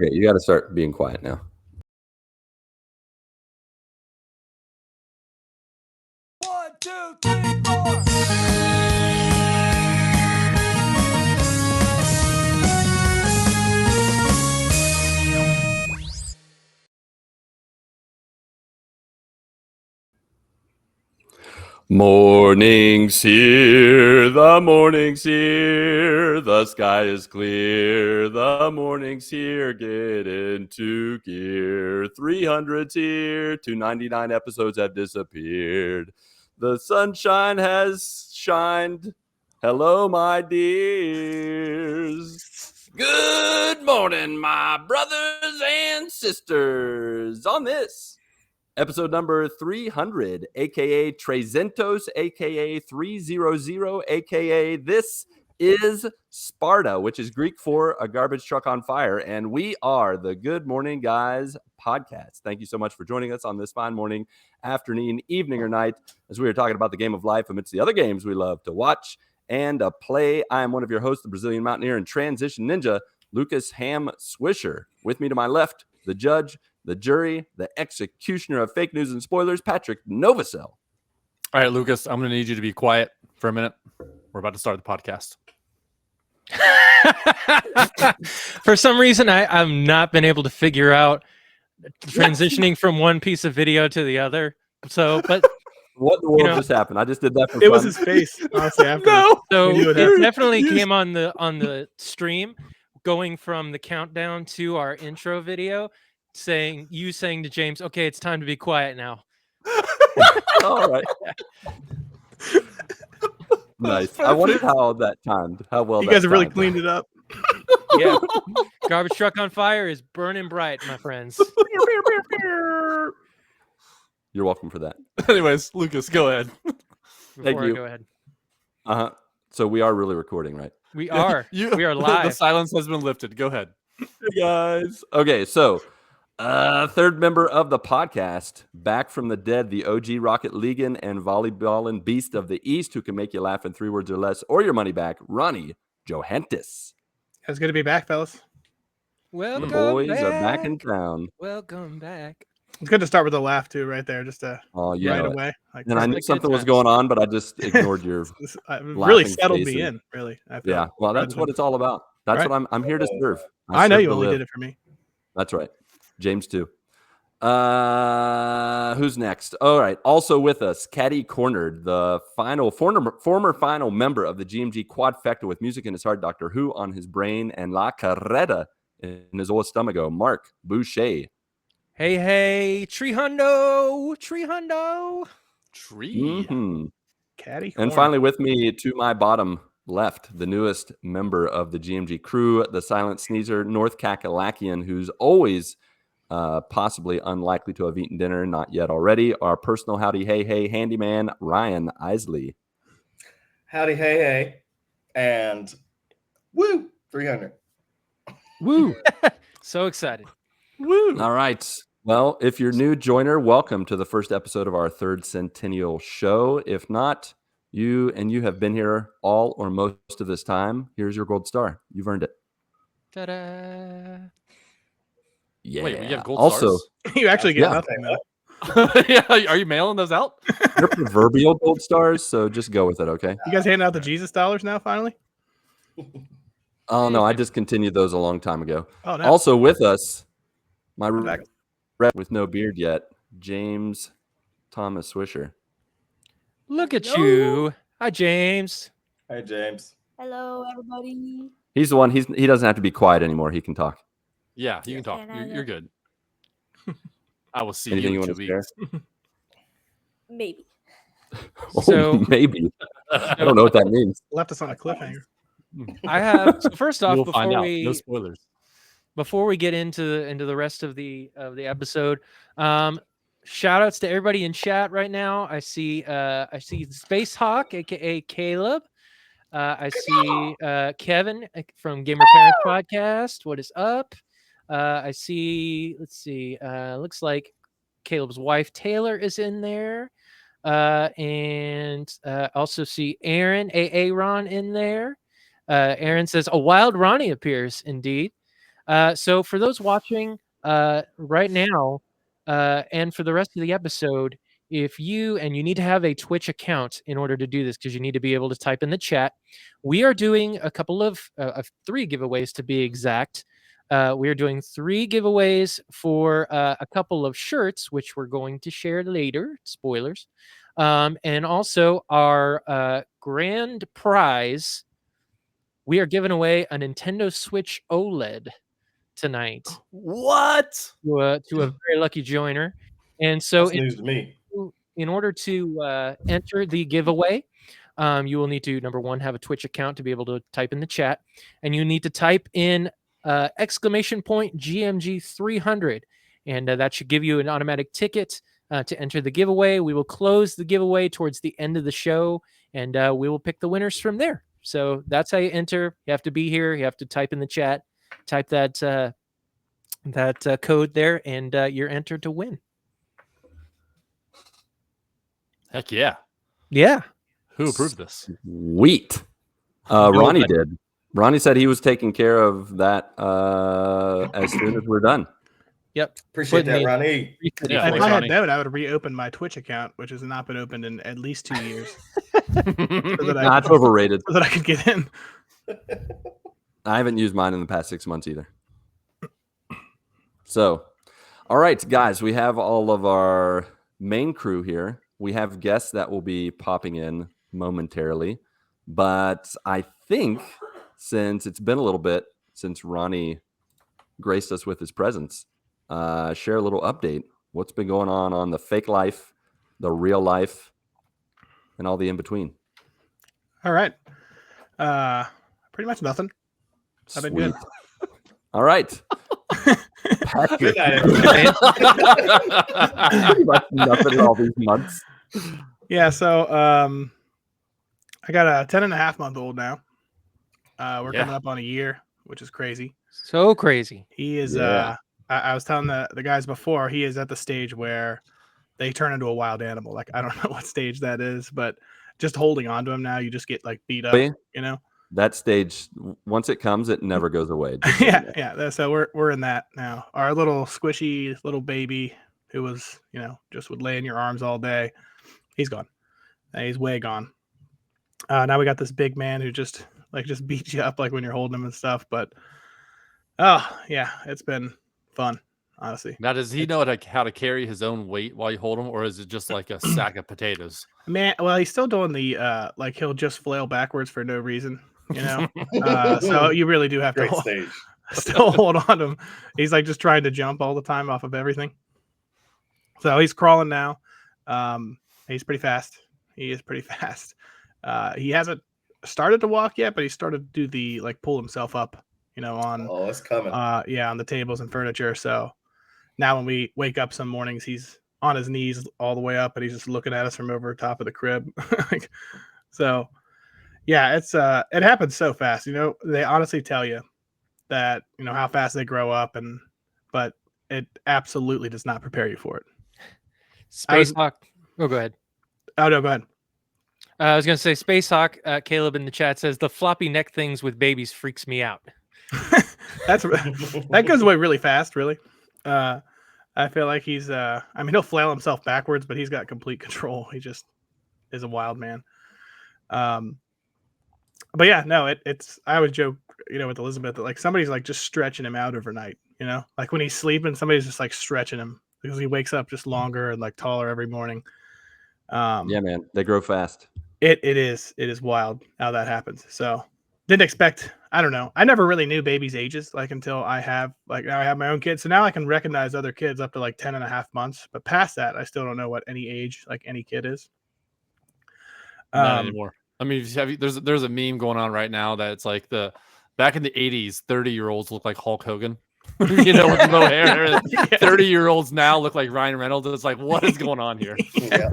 Okay, you got to start being quiet now. One, two, three, four. Morning's here, the morning's here, the sky is clear, the morning's here, get into gear. 300's here, 299 episodes have disappeared. The sunshine has shined. Hello, my dears. Good morning, my brothers and sisters. On this episode number 300, a.k.a. Trezentos, a.k.a. 300, a.k.a. This is Sparta, which is Greek for a garbage truck on fire. And we are the Good Morning Guys podcast. Thank you so much for joining us on this fine morning, afternoon, evening, or night as we are talking about the game of life amidst the other games we love to watch and play. I am one of your hosts, the Brazilian Mountaineer and Transition Ninja, Lucas Ham Swisher. With me to my left, the judge, the jury, the executioner of fake news and spoilers, Patrick Novosel. All right, Lucas, I'm going to need you to be quiet for a minute. We're about to start the podcast. For some reason, I've not been able to figure out transitioning from one piece of video to the other. So, but what in the world just happened? I just did that for It fun. was his face, honestly. After so knew it it definitely came on the stream, going from the countdown to our intro video, saying to James, "Okay, it's time to be quiet now." All right. Nice. I wondered how that timed. How well you that guys have really timed. cleaned it up. Yeah, garbage truck on fire is burning bright, my friends. You're welcome for that. Anyways, Lucas, go ahead. Thank Before you. I go ahead, So we are really recording, right? we are The live. silence has been lifted. Go ahead. Hey guys. Okay, so third member of the podcast, back from the dead, the OG Rocket Leaguean and volleyballin' beast of the East, who can make you laugh in 3 words or less, or your money back, Ronnie Johantis. It's good to be back, fellas. Welcome Boys back. are back in town. Welcome back. It's good to start with a laugh too, right there, just to Oh, you right know it. away. Like, And I knew Good something was times. going on, but I just ignored your. it really laughing settled face me and- in. Really, I feel Yeah, like, well, that's rather what than- it's all about. That's Right. what I'm here to serve. I know serve you to only live. did it for me. That's right. James too. Who's next? All right. Also with us, Caddy Cornered, the former final member of the GMG Quadfecta with music in his heart, Doctor Who on his brain, and La Carreta in his old stomacho, Marc Boucher. Hey, tree hundo. Tree. Mhm. Caddy. And corner. finally, with me to my bottom left, the newest member of the GMG crew, the silent sneezer, North Kakalaki, who's always possibly unlikely to have eaten dinner, not yet already, our personal howdy hey handyman, Ryan Isley. Howdy, hey, and woo, 300. Woo! So excited. Woo. All right. Well, if you're new joiner, welcome to the first episode of our third centennial show. If not, you have been here all or most of this time, here's your gold star. You've earned it. Ta-da. Yeah. Wait, we have gold also, stars? you actually get Yeah. nothing. Though. Yeah, are you mailing those out? they're proverbial gold stars, so just go with it, okay? You guys handing out the Jesus dollars now? Finally? Oh, no, I discontinued those a long time ago. Oh no. Also with us, my Back. rep with no beard yet, James Thomas Swisher. Look at you. Hi, James. Hey, James. Hello, everybody. He's the one. He doesn't have to be quiet anymore. He can talk. Yeah, you can talk. And I You're good. I will see Anything you you in want 2 to share? weeks. Maybe. So- Maybe. I don't know what that means. Left us on a cliffhanger. I have. So first off, You'll find before out. we No spoilers. get into the rest of the episode, shout outs to everybody in chat right now. I see Space Hawk, aka Caleb. I see Kevin from Gamer Parents Podcast. What is up? I see. Let's see. Looks like Caleb's wife Taylor is in there, and also see Aaron, Ron in there. Aaron says a wild Ronnie appears indeed. So for those watching right now, and for the rest of the episode, if you need to have a Twitch account in order to do this, because you need to be able to type in the chat. We are doing a couple of 3 giveaways to be exact. We are doing 3 giveaways for a couple of shirts, which we're going to share later. Spoilers. And also our grand prize, we are giving away a Nintendo Switch OLED tonight What? to a very lucky joiner. And so That's news to me. in order to enter the giveaway, you will need to, number 1, have a Twitch account to be able to type in the chat. And you need to type in exclamation point GMG 300. And that should give you an automatic ticket to enter the giveaway. We will close the giveaway towards the end of the show, and we will pick the winners from there. So that's how you enter. You have to be here. You have to type in the chat, type that code there, and you're entered to win. Heck yeah. Yeah. Who approved this? Sweet. Ronnie did. Ronnie said he was taking care of that as soon as we're done. Yep. Appreciate Putting that, me- Ronnie. Yeah, If thanks, I had Ronnie. known, I would have reopened my Twitch account, which has not been opened in at least 2 years, That's overrated. so that I could get in. I haven't used mine in the past 6 months either. So, all right, guys, we have all of our main crew here. We have guests that will be popping in momentarily. But I think since it's been a little bit since Ronnie graced us with his presence, share a little update. What's been going on the fake life, the real life, and all the in between? All right. Pretty much nothing. I've been good. Sweet. All right. Patrick. Good night, everybody. Pretty much nothing in all these months. Yeah, so I got a 10.5-month-old now. We're Yeah. coming up on a year, which is crazy. So crazy. He is Yeah. I was telling the guys before, he is at the stage where they turn into a wild animal. Like, I don't know what stage that is, but just holding on to him now, you just get like beat up, Really? you know? That stage, once it comes, it never goes away. Just so you know. Yeah. So we're in that now. Our little squishy little baby who was, just would lay in your arms all day, he's gone. He's way gone. Now we got this big man who just beats you up like when you're holding him and stuff. But oh yeah, it's been fun, honestly. Now, does he know how to carry his own weight while you hold him, or is it just like a sack of potatoes? Man, well, he's still doing the like he'll just flail backwards for no reason, so you really do have Great to stage. still hold on to him. He's like just trying to jump all the time off of everything. So he's crawling now. He's pretty fast. He is pretty fast. He hasn't started to walk yet, but he started to do the like pull himself up, on Oh, it's coming. on the tables and furniture. So now when we wake up some mornings, he's on his knees all the way up and he's just looking at us from over top of the crib. So yeah, it happens so fast. They honestly tell you that, how fast they grow up, but it absolutely does not prepare you for it. Space Hawk. Oh, go ahead. Oh no, go ahead. I was going to say Space Hawk. Caleb in the chat says the floppy neck things with babies freaks me out. That goes away really fast, really. I feel like he's he'll flail himself backwards, but he's got complete control. He just is a wild man. But yeah, no, it's I always joke, with Elizabeth that like somebody's like just stretching him out overnight, like when he's sleeping, somebody's just like stretching him because he wakes up just longer and like taller every morning. Yeah, man, they grow fast. It is wild how that happens. So didn't expect, I don't know. I never really knew babies' ages until I have now I have my own kids. So now I can recognize other kids up to 10.5 months, but past that, I still don't know what any age any kid is. Not anymore. I mean, there's a meme going on right now that it's like back in the 80s, 30-year-olds look like Hulk Hogan, with low hair. 30-year-olds now look like Ryan Reynolds. It's like, what is going on here? Yeah.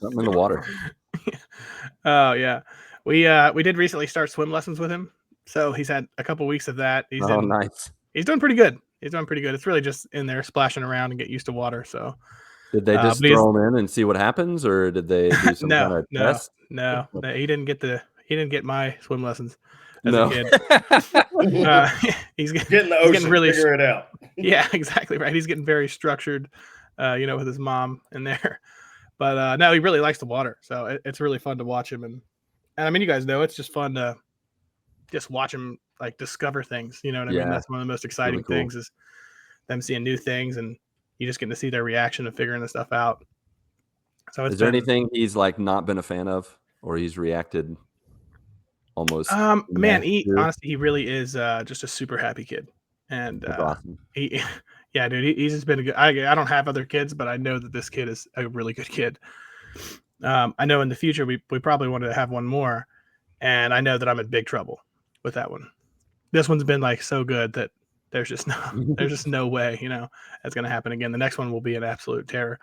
Something in the water. Oh yeah. We did recently start swim lessons with him. So he's had a couple weeks of that. Nice. He's doing pretty good. It's really just in there splashing around and get used to water. So Did they just throw him in and see what happens, or did they do some kind of test? No, he didn't get my swim lessons. as No. a kid. He's Get in the ocean, really figure it out. yeah, exactly right. He's getting very structured, with his mom in there. But no, he really likes the water, so it's really fun to watch him. And I mean, you guys know it's just fun to just watch him like discover things. You know what I mean? Yeah, That's one of the most exciting cool. things is them seeing new things, and you just getting to see their reaction and figuring the stuff out. So Is there anything he's like not been a fan of, or he's reacted almost? Man, honestly, he really is just a super happy kid, and That's awesome. yeah, dude, he's just been a good. I don't have other kids, but I know that this kid is a really good kid. I know in the future we probably want to have one more, and I know that I'm in big trouble with that one. This one's been like so good that there's just no way, that's gonna happen again. The next one will be an absolute terror.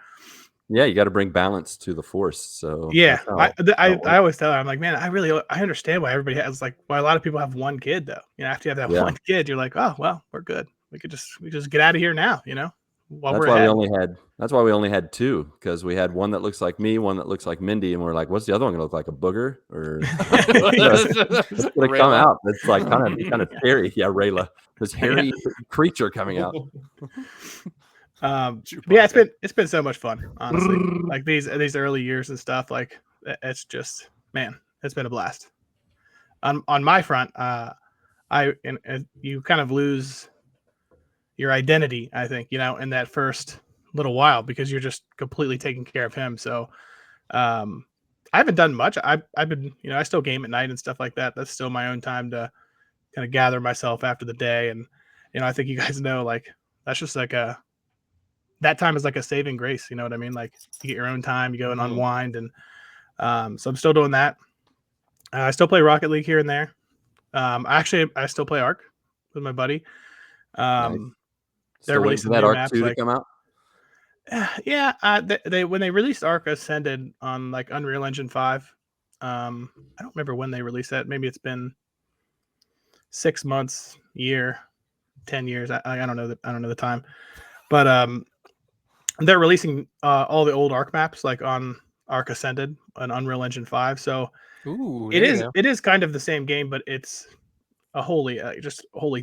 Yeah, you got to bring balance to the force. So yeah, I always tell her, I'm like, man, I understand why everybody has why a lot of people have one kid though. After you have that one kid, you're like, oh well, we're good. We just get out of here now. That's why we only had two, because we had one that looks like me, one that looks like Mindy, and we're like, what's the other one gonna look like? A booger or it's gonna come out? It's like kind of scary. Yeah, Rayla, this hairy creature coming out. Yeah, it's been so much fun, honestly. Like these early years and stuff, like it's just, man, it's been a blast. On my front, you kind of lose your identity, I think, in that first little while, because you're just completely taking care of him. So I haven't done much. I've been, I still game at night and stuff like that. That's still my own time to kind of gather myself after the day. And I think you guys know, like, that's just like that time is like a saving grace. You know what I mean? Like, you get your own time, you go and unwind. And so I'm still doing that. I still play Rocket League here and there. Actually, I still play Ark with my buddy. Nice. They're releasing that new Ark maps, 2 to come out. Yeah, they when they released Ark Ascended on like Unreal Engine 5. I don't remember when they released that. Maybe it's been 6 months, year, 10 years. I don't know the time, but they're releasing all the old Ark maps like on Ark Ascended on Unreal Engine 5. So it is kind of the same game, but it's a wholly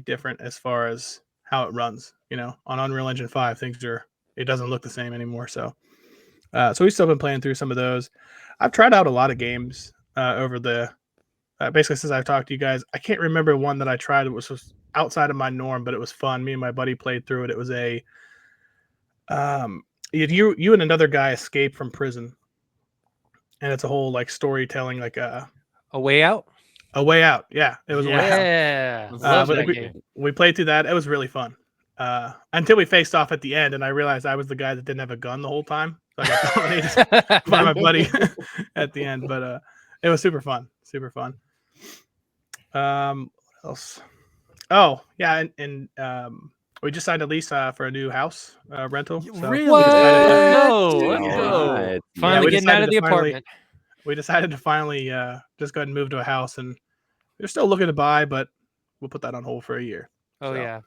different as far as how it runs. On Unreal Engine 5, it doesn't look the same anymore. So we've still been playing through some of those. I've tried out a lot of games over the basically since I've talked to you guys. I can't remember one that I tried that was outside of my norm, but it was fun. Me and my buddy played through it. It was a you and another guy escape from prison, and it's a whole like storytelling, like A Way Out. A Way Out. Yeah, it was A Way Out. Yeah, we played through that. It was really fun. Until we faced off at the end, and I realized I was the guy that didn't have a gun the whole time. So I got dominated by my buddy at the end. But it was super fun. Super fun. What else? Oh, yeah, and we just signed a lease for a new house rental. So Really? Let's go. Right. Finally getting out of the apartment. We decided to finally just go ahead and move to a house, and we're still looking to buy, but we'll put that on hold for a year. Oh, so, yeah.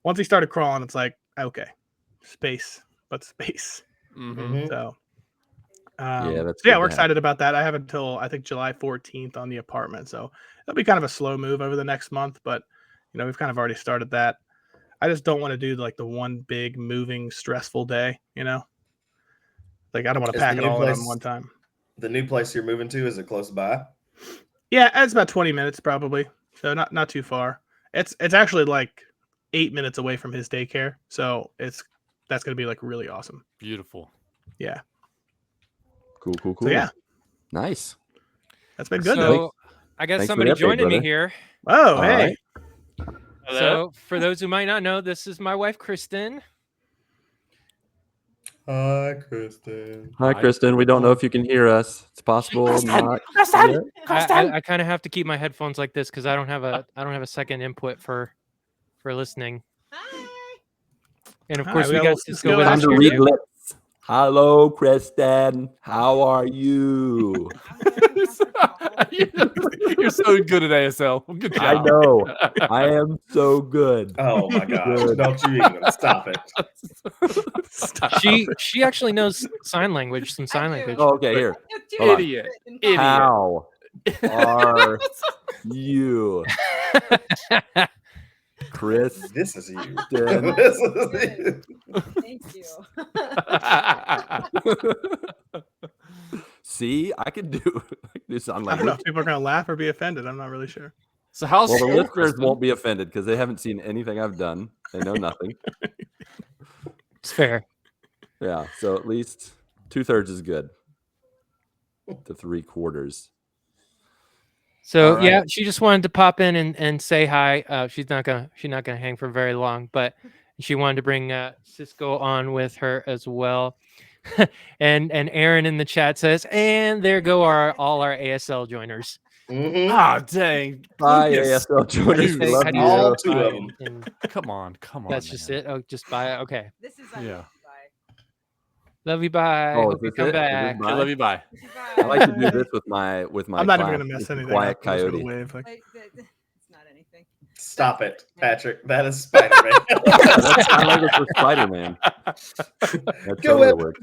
Once he started crawling, it's like, okay, space. Mm-hmm. So, we're excited about that. I have until I think July 14th on the apartment, so it'll be kind of a slow move over the next month. But we've kind of already started that. I just don't want to do like the one big moving stressful day. Like I don't want to pack it all in on one time. The new place you're moving to, is it close by? Yeah, it's about 20 minutes probably, so not too far. It's actually like 8 minutes away from his daycare, so that's gonna be like really awesome. Beautiful. Yeah. Cool. So, yeah. Nice. That's been good. So I got somebody joining me here. Oh, all hey. Right. So for those who might not know, this is my wife, Kristen. Hi, Kristen. Hi, Kristen. We don't know if you can hear us. It's possible. I kind of have to keep my headphones like this because I don't have a second input for listening. Hi. And of Hi, course, we we got got Cisco with Time us to here, read too. lips. Hello, Kristen. How are you? You're so good at ASL. Good job. I know. I am so good. Oh my gosh! Don't you even stop it. Stop. She actually knows some sign language. Oh, okay, here. Hold on. Idiot. How are you, Chris? This is you. Then- This is you. Thank you. See, I can do sound I don't know like. if people are gonna laugh or be offended. I'm not really sure. So how's Well, the school, listeners Kristen? won't be offended because they haven't seen anything I've done. They know nothing. It's fair. Yeah, so at least 2/3 is good to 3/4. So All yeah, right. she just wanted to pop in and say hi. She's not gonna hang for very long, but she wanted to bring Cisco on with her as well. and Aaron in the chat says, and there go all our ASL joiners. Mhm. Ah, dang. Bye, Lucas. ASL joiners. We Juice. love How do you. you All say 2 bye of them. in- Come on. that's just man. it. Oh, just bye. Okay. This is Yeah. Love you. Bye. Oh, Hope is you this come it? Is this back. Okay, love you. Bye. I like to do this with my I'm not even class. gonna mess It's a anything quiet up. I'm just gonna coyote. wave. Like, It's not anything. Stop it, Patrick. That is Spider-Man. That's sign language for Spider-Man. That Go totally Web. works.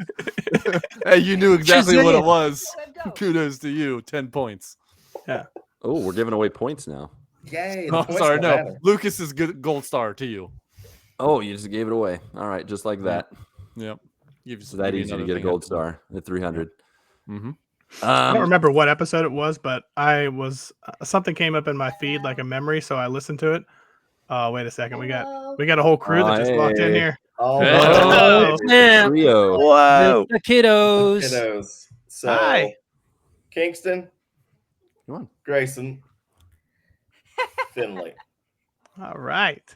Hey, you knew exactly what it Shazam. was. Go. Kudos to you. 10 points. Oh, we're giving away points now. Yay. the Oh, points sorry. don't No. matter. Lucas is good gold star to you. Oh, you just gave it away. All right, just like that. Yep. It's that easy to get a gold star at 300. Mm-hmm. I don't remember what episode it was, but I was something came up in my feed like a memory, so I listened to it. Oh, wait a second. We got a whole crew that just walked in hey. here. Oh, Hey. Oh, baby. snap. Trio. Whoa! The kiddos. Kiddos. So, Hi. Kingston, Come on. Grayson, Finley. All right.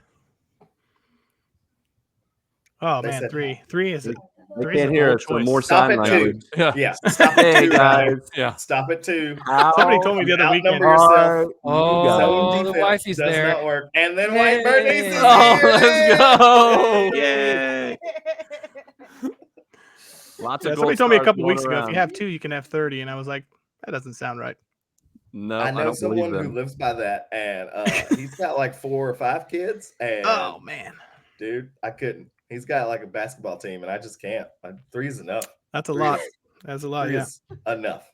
Oh They man, said three is They Three is can't a hear bold us, so choice. more Stop sign at 2. language. Yeah. Yeah. Stop at Hey, 2, guys. Yeah. Stop at 2. Somebody told me the other Outnumber weekend. yourself. are you Oh, guys? Zone the defense wifey's does there. not work. And then White Bernice is Hey. Oh, here. let's go. Yay! Lots Yeah, of gold somebody told me a stars couple going weeks ago, if you around. have 2, you can have 30, and I was like, that doesn't sound right. No, I I know don't believe someone who them. lives by that, and he's got like 4 or 5 kids. And Oh man, dude, I couldn't. He's got like a basketball team, and I just can't. 3 is enough. that's a 3 lot. is- That's a lot. 3 Yeah. is enough.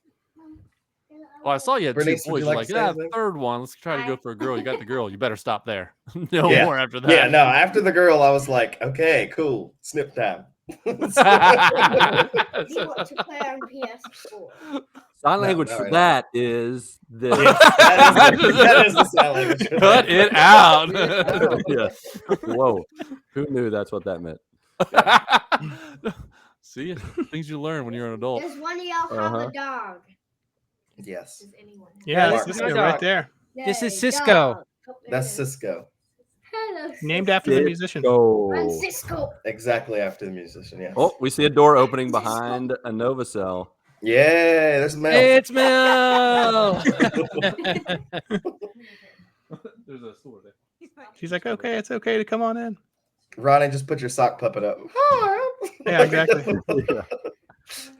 Well, I saw you had Bernice, 2 would boys. you You're like like, to say yeah, anything? third one. Let's try to go for a girl. You got the girl. You better stop there. No Yeah. more after that. Yeah, no. After the girl, I was like, okay, cool. Snip time. Do you want to play on PS4? Sign language not for right that is this. that is the sign language. Cut it out. Yeah. Whoa. Who knew that's what that meant? See, things you learn when you're an adult. Does one of y'all have Uh-huh. a dog? Yes, Does anyone? Yeah, Mark. this is My Cisco right dog. there. This is Yay, Cisco. dog. Oh, there that's it is. Cisco. Hello, Named after the Cisco. musician. I'm Cisco. Exactly after the musician. Yes. Oh, we see a door opening behind a Nova Cell. Yeah, there's Mel. It's Mel. There's a store there. She's like, okay, it's okay to come on in. Ronnie, just put your sock puppet up. Yeah, exactly. Yeah.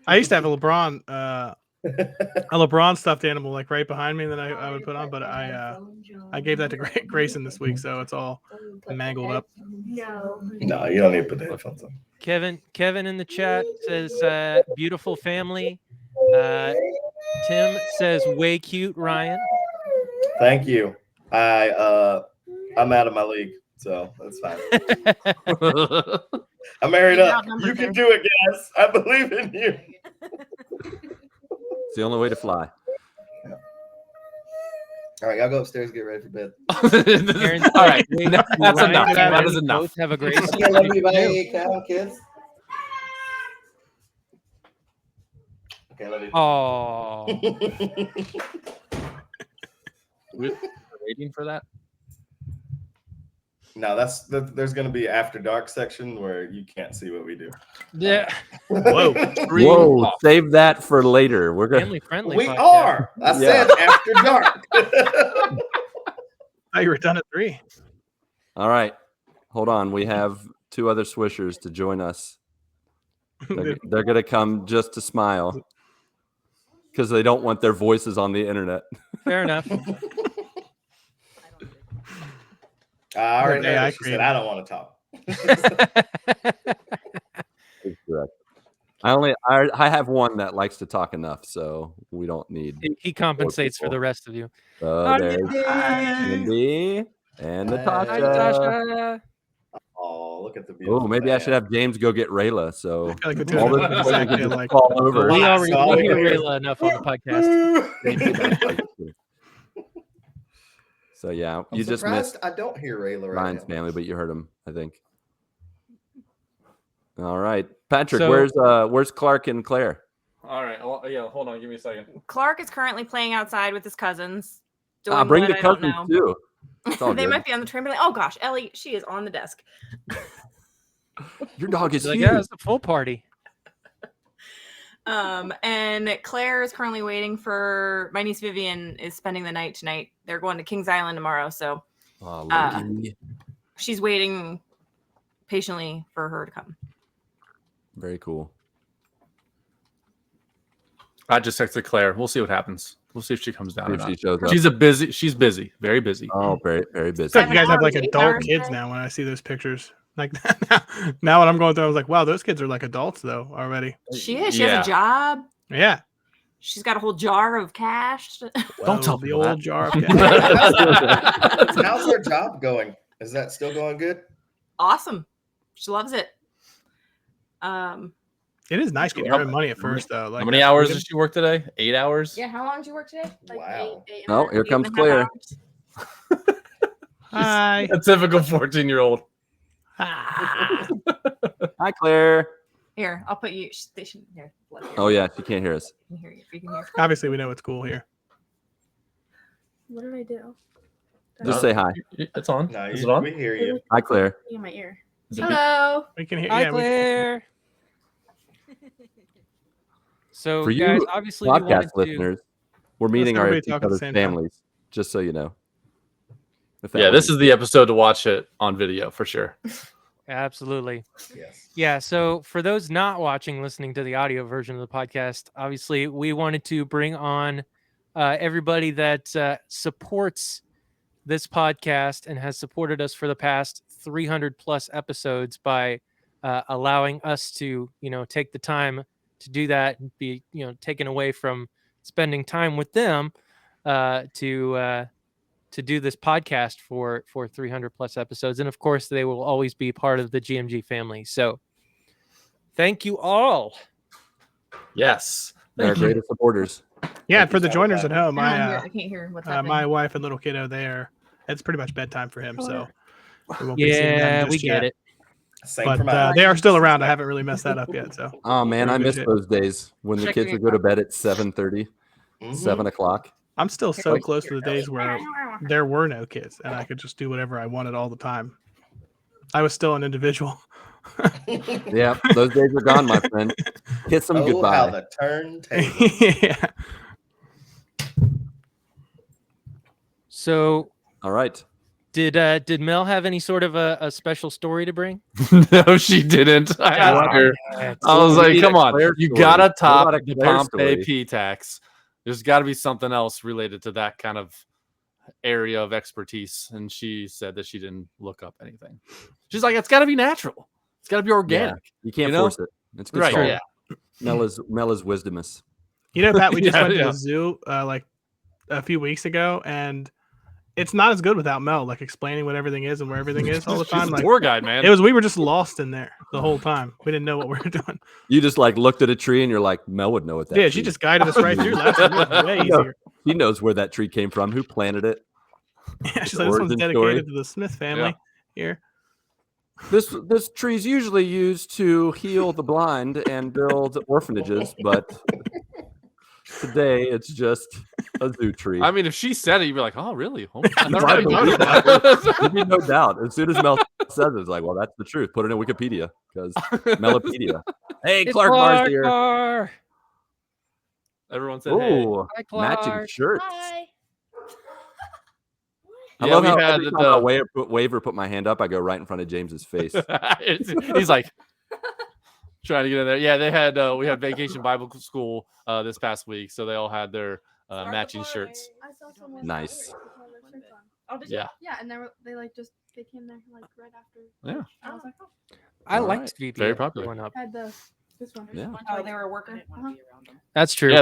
I used to have a LeBron stuffed animal like right behind me that I would put on, but I gave that to Grayson this week, so it's all mangled up. No. No, you don't need to put the headphones on. Kevin in the chat says beautiful family. Tim says way cute, Ryan. Thank you. I'm out of my league, so that's fine. I'm married up. You can do it, guys. I believe in you. It's the only way to fly. All right, y'all go upstairs, get ready for bed. Aaron's All right, wait, that's Ryan enough. and That Aaron is enough. both have a great Okay, love you, bye. Count, kids. Okay, love you. Oh, Waiting for that. No, there's going to be after dark section where you can't see what we do. yeah, Whoa. Whoa, save that for later. We're gonna family friendly. We podcast. are. I said after dark. Oh, you were done at 3. all right. Hold on. We have 2 other swishers to join us. They're gonna come just to smile because they don't want their voices on the internet. Fair enough. I already Yeah, know I she said created- I don't want to talk. That's correct. I have one that likes to talk enough, so we don't need. He compensates for people. the rest of you. So there's Andy and Hi, Natasha. Natasha. Oh, look at the Oh, beautiful. maybe I should man. have James go get Rayla. So I feel like we're doing all a this before they can segment just like fall over. We Relax, already we hear Ollie. Rayla enough on the podcast. So yeah, I'm you just surprised missed I don't hear Rayla right Ryan's now. family, but you heard him, I think. All right, Patrick, So- where's Clark and Claire? All right. Well, yeah, hold on. Give me a second. Clark is currently playing outside with his cousins. Doing Bring what the I don't cousins know. too. It's all They good. might be on the trampoline. Oh gosh, Ellie, she is on the desk. Your dog is Like, huge. yeah, it's a full party. And Claire is currently waiting for my niece Vivian is spending the night tonight. They're going to Kings Island tomorrow, so Oh, lucky. she's waiting patiently for her to come. Very cool. I just texted Claire. We'll see what happens. We'll see if she comes down. See Or if not. she shows up. She's busy, very busy. Oh, very, very busy. It's like you guys have like Seven adult hours, kids right? now. When I see those pictures, like now when I'm going through, I was like, wow, those kids are like adults though already. She is. She has a job. Yeah. She's got a whole jar of cash. Don't tell the people old that. jar of How's her job going? Is that still going good? Awesome. She loves it. It is nice getting earning money at first though. Like How many hours does she work today? 8 hours? Yeah, how long did you work today? Wow. Eight Oh, here eight comes and a half Claire. hours. Hi. A typical 14-year-old. Hi, Claire. Here, I'll put you. Here, bless you. Oh yeah, she can't hear us. You can hear you. You can hear. Obviously, we know it's cool here. What did I do? Just say hi. It's on. No, Is it on? we hear you. Hi, Claire. In my ear. Is it- Hello. We can hear. Hi, Yeah, Claire. So, For you guys, obviously, we wanted Podcast listeners, we're meeting everybody each talk at the other's same time. families, just so you know. If that Yeah, this was- is the episode to watch it on video for sure. absolutely. Yes. Yeah. So, for those not watching, listening to the audio version of the podcast, obviously, we wanted to bring on everybody that supports this podcast and has supported us for the past 300 plus episodes by allowing us to, take the time to do that and be, taken away from spending time with them to do this podcast for 300 plus episodes. And of course, they will always be part of the GMG family. So thank you all. Yes. They're our greatest supporters. Yeah, Thank for you, the joiners at home, I can't hear what's happening. my wife and little kiddo there. It's pretty much bedtime for him, so we won't be seeing them Yeah, just we yet. get it. Same But for mine. they are still around. I haven't really messed that up yet. So Oh man, Very I good miss shit. those days when the Check kids your would go to bed at 7:30, Mhm. 7 o'clock. I'm still so Like- close to the days where there were no kids and I could just do whatever I wanted all the time. I was still an individual. Yeah, those days are gone, my friend. Kiss them Oh, how goodbye. the turntable. Yeah. So All right. did Mel have any sort of a special story to bring? No, she didn't. I asked her. I was We like, need come a on. Claire You story. got to What top about a the Claire Pompeii story? P tax. There's got to be something else related to that kind of area of expertise. And she said that she didn't look up anything. She's like, it's got to be natural. It's got to be organic. You can't You know? force it. It's good Right. salt. Yeah. Mel is wisdomous. You know, Pat, we just Yeah, went to yeah. the zoo like a few weeks ago, and it's not as good without Mel, like explaining what everything is and where everything is all the She's time. a Like tour guide, man. we were just lost in there the whole time. We didn't know what we were doing. You just like looked at a tree and you're like, Mel would know what that. Yeah, tree she is. just guided us right through. Last time it was way I know. easier. He knows where that tree came from, who planted it. Yeah, she's like, this one's Origin dedicated story. to the Smith family here. This tree is usually used to heal the blind and build orphanages, but today it's just a zoo tree. I mean, if she said it, you'd be like, oh, really? Oh, I I never even believe noticed that. There'd be no doubt. As soon as Mel says it, it's like, well, that's the truth. Put it in Wikipedia because Melopedia. Hey, It's Clark Mars here. Clark. Everyone said, hey. Ooh, Hi, matching Clark. shirts. Hi. I Yeah, love we how had every time the- I wave or put my hand up, I go right in front of James's face. He's like trying to get in there. Yeah, they had we had Vacation Bible School this past week, so they all had their matching shirts. I saw someone. Nice. with one of their shirts on. Oh, did Yeah. you? Yeah, and they came there like right after. Yeah. I was like, oh, I All liked right. VP Very popular. growing up. had the Yeah. Oh, they were a worker. That's true. Yeah,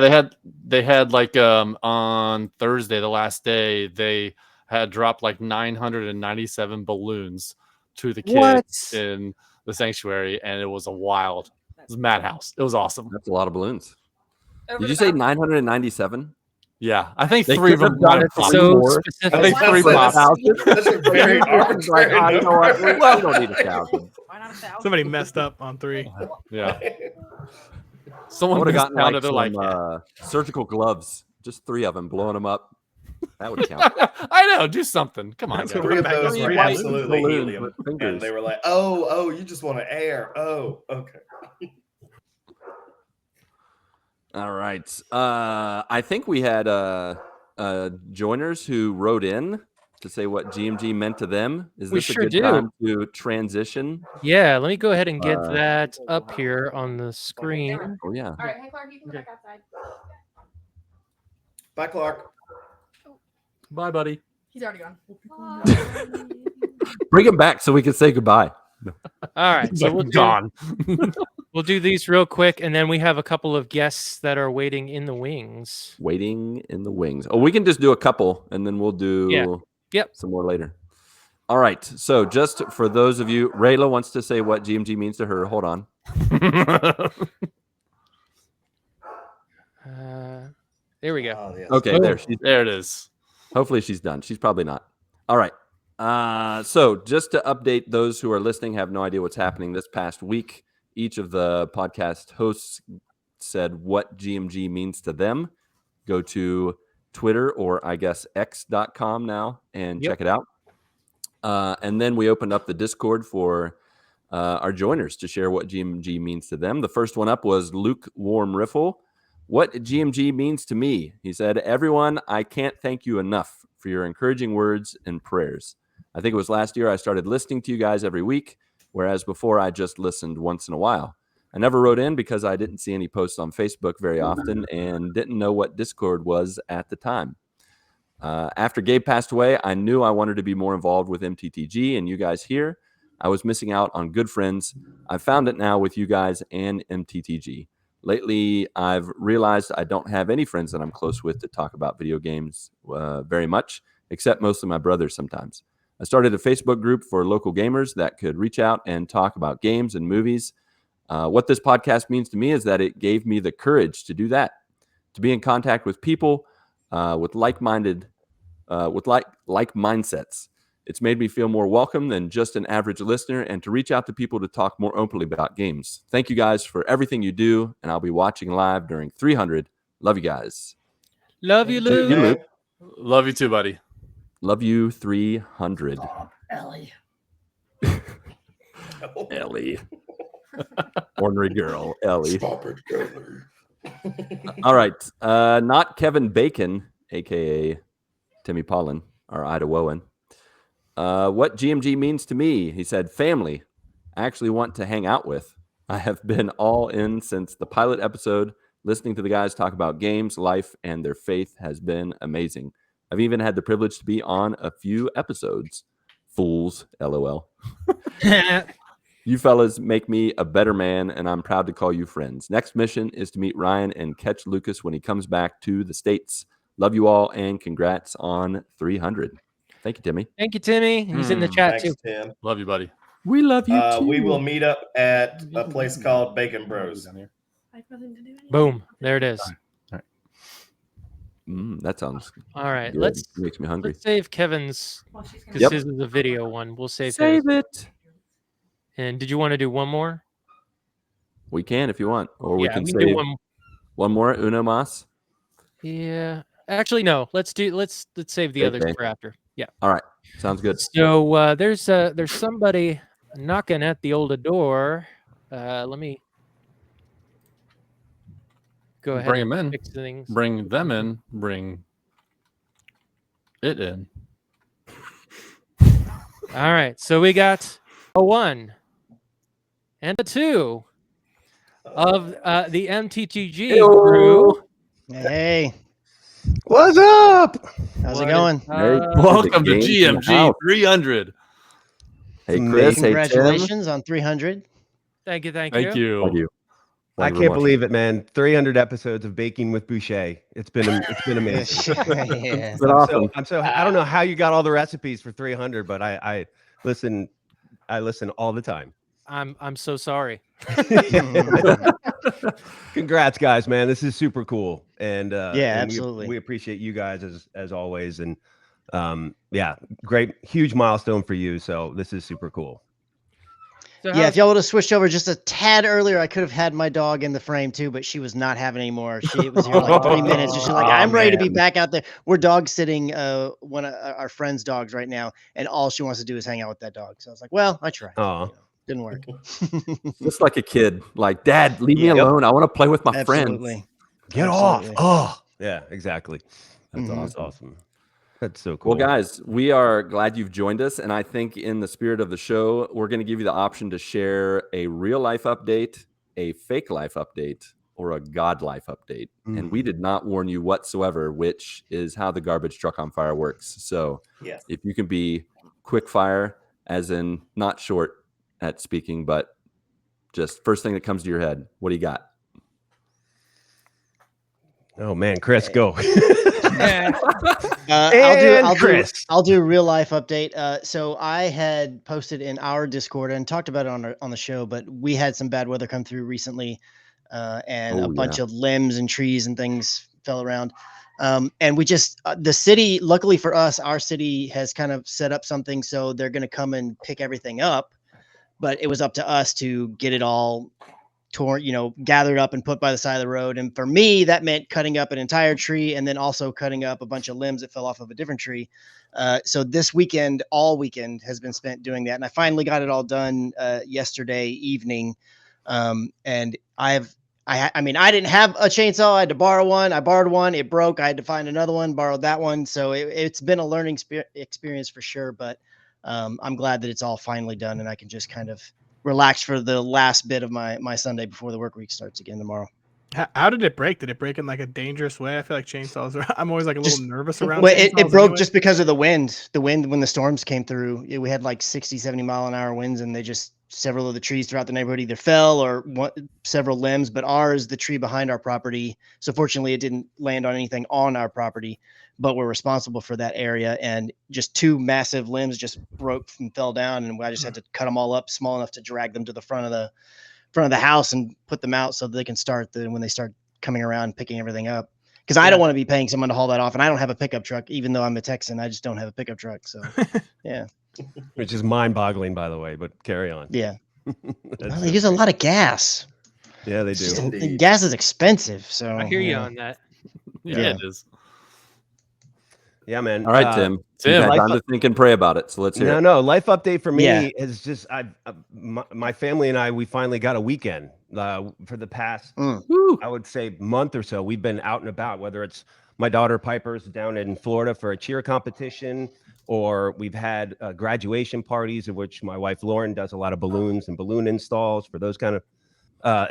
they had like on Thursday, the last day, they had dropped like 997 balloons to the kids in the sanctuary, and it was a wild. It was madhouse. It was awesome. That's a lot of balloons. Over Did the you say balcony. 997? Yeah, I think They 3 of could them have done might it have popped. So more. specific. I think 3 That's- popped. That's a very arbitrary Like, you know what? We number. don't need 1,000. Why not 1,000? Somebody messed up on 3. Yeah, I someone would have missed gotten out. like They're some like, yeah. surgical gloves, just 3 of them, blowing them up. That would count. I know. Do something. Come on, That's guys. what 3 of Back those to were three absolutely balloons helium, with fingers. and they were like, "Oh, you just want to air? Oh, okay." All right. I think we had joiners who wrote in to say what GMG meant to them. Is We this sure a good do. time to transition? Yeah, let me go ahead and get Uh, that up here on the screen. Oh yeah. All right, hey Clark, you can go back outside. Bye, Clark. Bye, buddy. He's already gone. Bring him back so we can say goodbye. All right, so we'll do, Gone. we'll do these real quick, and then we have a couple of guests that are waiting in the wings. Waiting in the wings. Oh, we can just do a couple and then we'll do Yep. some more later. All right. So just for those of you, Rayla wants to say what GMG means to her. Hold on. There we go. Oh, yes. Okay, there. There it is. Hopefully she's done. She's probably not. All right. So just to update those who are listening, have no idea what's happening this past week, each of the podcast hosts said what GMG means to them. Go to Twitter or I guess x.com now and check it out. And then we opened up the Discord for our joiners to share what GMG means to them. The first one up was Lukewarm Riffle. What GMG means to me, he said, everyone, I can't thank you enough for your encouraging words and prayers. I think it was last year I started listening to you guys every week, whereas before I just listened once in a while. I never wrote in because I didn't see any posts on Facebook very often and didn't know what Discord was at the time. After Gabe passed away, I knew I wanted to be more involved with MTTG and you guys here. I was missing out on good friends. I found it now with you guys and MTTG. Lately, I've realized I don't have any friends that I'm close with to talk about video games very much, except mostly my brothers sometimes. I started a Facebook group for local gamers that could reach out and talk about games and movies. What this podcast means to me is that it gave me the courage to do that, to be in contact with people with like-minded, with like mindsets. It's made me feel more welcome than just an average listener and to reach out to people to talk more openly about games. Thank you guys for everything you do, and I'll be watching live during 300. Love you guys. Love you, Luke. You, Luke. Love you too, buddy. Love you 300. Ellie. Ellie. Ornery girl, Ellie. Stop it, Ellie. All right. Not Kevin Bacon, a.k.a. Timmy Pollen, our Idahoan. What GMG means to me, he said, family. I actually want to hang out with. I have been all in since the pilot episode. Listening to the guys talk about games, life, and their faith has been amazing. I've even had the privilege to be on a few episodes. Fools, LOL. You fellas make me a better man, and I'm proud to call you friends. Next mission is to meet Ryan and catch Lucas when he comes back to the States. Love you all, and congrats on 300. Thank you, Timmy. Thank you, Timmy. He's in the chat Thanks, too. Tim. Love you, buddy. We love you too. We will meet up at a place called Bacon Bros. Boom. There it is. That sounds All right. good. Let's Makes me hungry. save Kevin's because Yep. this is the video one. We'll save it. And did you want to do one more? We can if you want, or we Yeah, can we save can do one. one more. Uno mas. Yeah. Actually, no. Let's save the others Okay. for after. Yeah. All right. Sounds good. So there's somebody knocking at the old door. Let me go ahead. Bring and them in. Fix things. Bring them in. Bring it in. All right. So we got a 1 and a 2 of the MTTG crew. Hey, what's up? How's it going? Hey, Welcome to games in the GMG house. 300. Hey, Chris. Hey, Tim. Congratulations on 300. Thank you. Thank you. Love you. Thank I you very can't much. believe it, man. 300 episodes of Baking with Boucher. It's been amazing. Yeah. It's been awesome. I don't know how you got all the recipes for 300, but I listen all the time. I'm so sorry. Congrats, guys, man. This is super cool. And Yeah, and absolutely. we appreciate you guys as always. And yeah, great, huge milestone for you. So this is super cool. So Yeah, if y'all would have switched over just a tad earlier, I could have had my dog in the frame too, but she was not having any more. She was here like 3 minutes, and she's like, "I'm ready to be back out there." We're dog sitting one of our friends' dogs right now, and all she wants to do is hang out with that dog. So I was like, "Well, I tried. Oh, Didn't work." Just like a kid, like, Dad, leave me Yeah. alone. I want to play with my friends. Absolutely. get Absolutely. off. Oh, yeah, exactly. That's Mhm. That's awesome. awesome. That's so cool. Well, guys, we are glad you've joined us. And I think in the spirit of the show, we're going to give you the option to share a real life update, a fake life update, or a God life update. And we did not warn you whatsoever, which is how the garbage truck on fire works. So Yes. if you can be quick fire, as in not short at speaking, but just first thing that comes to your head, what do you got? Oh man, Chris, go. I'll do a real life update. So I had posted in our Discord and talked about it on the show, but we had some bad weather come through recently, and a bunch of limbs and trees and things fell around. And we just the city. Luckily for us, our city has kind of set up something so they're going to come and pick everything up. But it was up to us to get it all torn, gathered up and put by the side of the road. And for me, that meant cutting up an entire tree and then also cutting up a bunch of limbs that fell off of a different tree. So this weekend, all weekend has been spent doing that. And I finally got it all done yesterday evening. And I didn't have a chainsaw. I had to borrow one. I borrowed one. It broke. I had to find another one, borrowed that one. So it's been a learning experience for sure. But I'm glad that it's all finally done and I can just kind of relax for the last bit of my Sunday before the work week starts again tomorrow. How did it break? Did it break in like a dangerous way? I feel like chainsaws I'm always like a little nervous around. Well, it broke anyway. just because of the wind. The wind when the storms came through, we had like 60, 70 mile an hour winds, and several of the trees throughout the neighborhood either fell or several limbs. But ours, the tree behind our property, so fortunately it didn't land on anything on our property, but we're responsible for that area. And just 2 massive limbs just broke and fell down, and I just had to cut them all up small enough to drag them to the front of the house and put them out so that they can start when they start coming around picking everything up. Because I don't want to be paying someone to haul that off, and I don't have a pickup truck. Even though I'm a Texan, I just don't have a pickup truck. So, yeah, which is mind-boggling, by the way. But carry on. Yeah, well, they use a lot of gas. Yeah, they do. Gas is expensive, so I hear you on that. Yeah, it is. Yeah, man. All right, Tim. You've had time to think and pray about it, so let's hear it. No, life update for me is just my family and we finally got a weekend for the past, I would say, month or so. We've been out and about, whether it's my daughter Piper's down in Florida for a cheer competition, or we've had graduation parties in which my wife Lauren does a lot of balloons and balloon installs for those kind of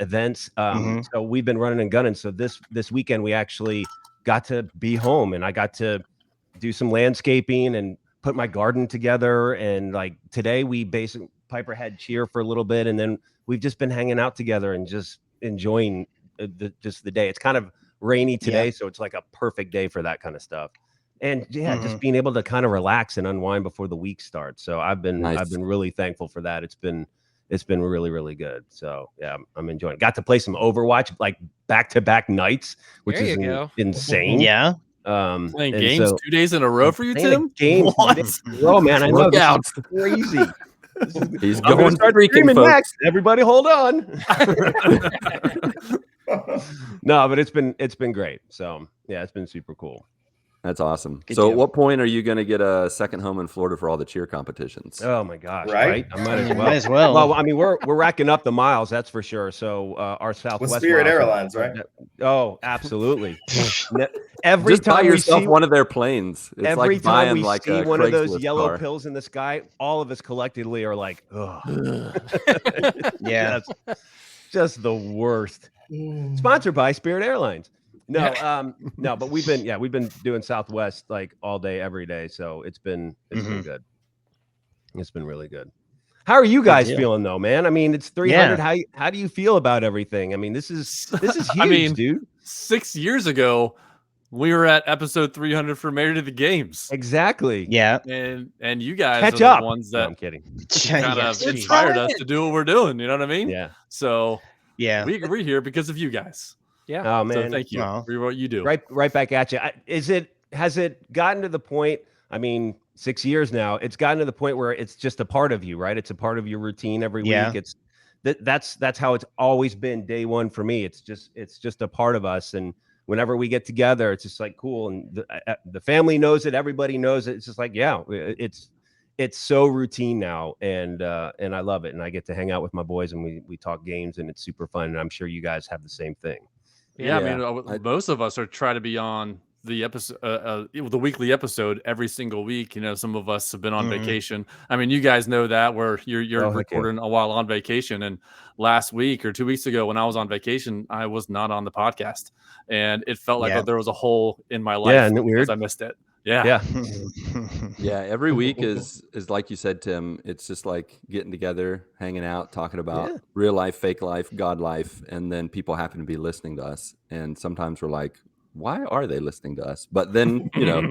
events. So we've been running and gunning. So this weekend we actually got to be home, and I got to do some landscaping and put my garden together. And like today Piper had cheer for a little bit, and then we've just been hanging out together and just enjoying just the day. It's kind of rainy today, so it's like a perfect day for that kind of stuff. And just being able to kind of relax and unwind before the week starts. So I've been really thankful for that. It's been really, really good. So yeah, I'm enjoying it. Got to play some Overwatch like back-to-back nights, which is insane. Yeah. Playing games 2 days in a row for you, Tim? Games. Oh man, I know. Look out. Crazy. He's going streaming next. Everybody hold on. No, but it's been great. So yeah, it's been super cool. That's awesome. So at what point are you going to get a second home in Florida for all the cheer competitions? Oh my gosh, Right? I might as well. Might as well. Well, I mean, we're racking up the miles, that's for sure. So our Southwest With Spirit miles Airlines, right? Oh, absolutely. Every Just buy time yourself we see one of their planes. It's every like time buying we like see a one of those Craigslist yellow car. pills in the sky, all of us collectively are like, ugh. Yeah. Just the worst. Sponsored by Spirit Airlines. No, no, but we've been doing Southwest like all day, every day. So it's been good. It's been really good. How are you guys deal. feeling though, man? I mean, it's 300. How do you feel about everything? I mean, this is huge, I mean, dude. 6 years ago, we were at episode 300 for Married to the Games. Exactly. Yeah. And you guys Catch are up. the ones No, that I'm kidding. kind Yes, of geez. inspired us to do what we're doing. You know what I mean? Yeah. So Yeah. we're here because of you guys. Yeah. Oh So man. thank you Aw. for what you do. Right back at you. Has it gotten to the point? I mean, 6 years now. It's gotten to the point where it's just a part of you, right? It's a part of your routine every Yeah. week. That's how it's always been day one for me. It's just a part of us. And whenever we get together, it's just like cool. And the family knows it. Everybody knows it. It's just like, yeah, it's so routine now. And I love it. And I get to hang out with my boys and we talk games and it's super fun. And I'm sure you guys have the same thing. Yeah, I mean, most of us are trying to be on the episode, the weekly episode every single week. You know, some of us have been on vacation. I mean, you guys know that where you're recording a while on vacation. And last week or 2 weeks ago, when I was on vacation, I was not on the podcast, and it felt like there was a hole in my life. Yeah, isn't it weird? Because I missed it. Yeah. Yeah, every week is like you said, Tim. It's just like getting together, hanging out, talking about real life, fake life, God life, and then people happen to be listening to us. And sometimes we're like, why are they listening to us? But then, you know,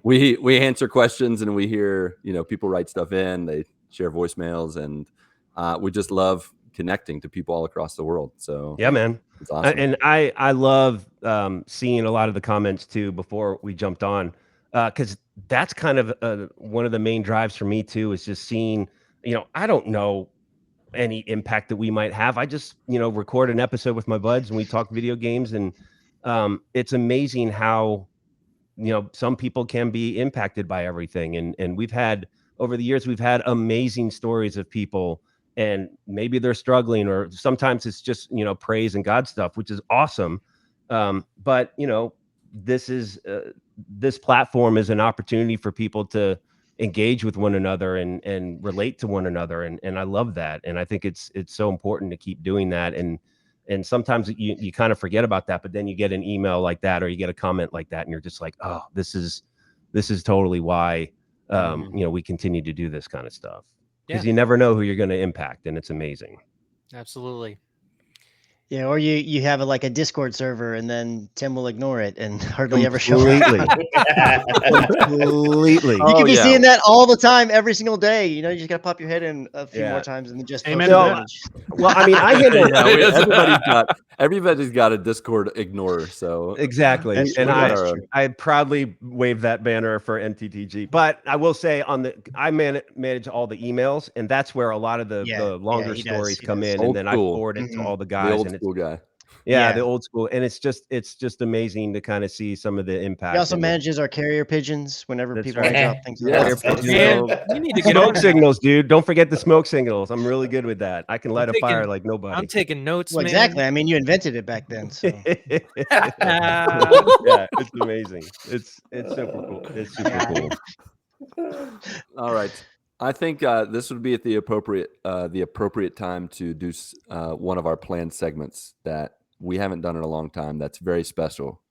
we answer questions and we hear, you know, people write stuff in, they share voicemails, and we just love connecting to people all across the world. So yeah, man, it's awesome. And I love seeing a lot of the comments too before we jumped on. Because that's kind of one of the main drives for me too, is just seeing, you know, I don't know any impact that we might have. I just, you know, record an episode with my buds and we talk video games, and it's amazing how, you know, some people can be impacted by everything. And we've had over the years, we've had amazing stories of people, and maybe they're struggling, or sometimes it's just, you know, praise and God stuff, which is awesome. But you know, this platform is an opportunity for people to engage with one another and relate to one another. And I love that. And I think it's so important to keep doing that. And sometimes you kind of forget about that, but then you get an email like that, or you get a comment like that, and you're just like, oh, this is totally why, you know, we continue to do this kind of stuff, because you never know who you're going to impact. And it's amazing. Absolutely. Yeah, or you have like a Discord server, and then Tim will ignore it and hardly ever show Completely. up. Completely. You could be seeing that all the time, every single day. You know, you just gotta pop your head in a few more times and then just Amen. Well, I mean, I handle everybody's got a Discord ignorer, so exactly. And I proudly wave that banner for NTTG. But I will say I manage all the emails, and that's where a lot of the longer stories come in, and then I forward it to all the guys. The old school guy. Yeah, the old school, and it's just amazing to kind of see some of the impact. He also manages our carrier pigeons whenever people drop things. You need to get smoke signals, dude. Don't forget the smoke signals. I'm really good with that. I can light a fire like nobody. I'm taking notes. Well, exactly. I mean, you invented it back then. So. Yeah, it's amazing. It's super cool. It's super cool. All right. I think this would be at the appropriate time to do one of our planned segments that we haven't done in a long time. That's very special.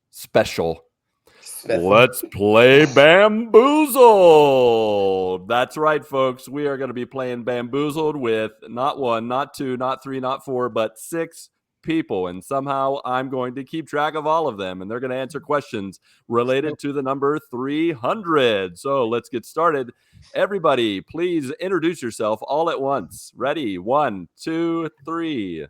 Let's play Bamboozled. That's right, folks. We are going to be playing Bamboozled with not one, not two, not three, not four, but 6 people. And somehow I'm going to keep track of all of them. And they're going to answer questions related to the number 300. So let's get started. Everybody, please introduce yourself all at once. Ready? 1, 2, 3.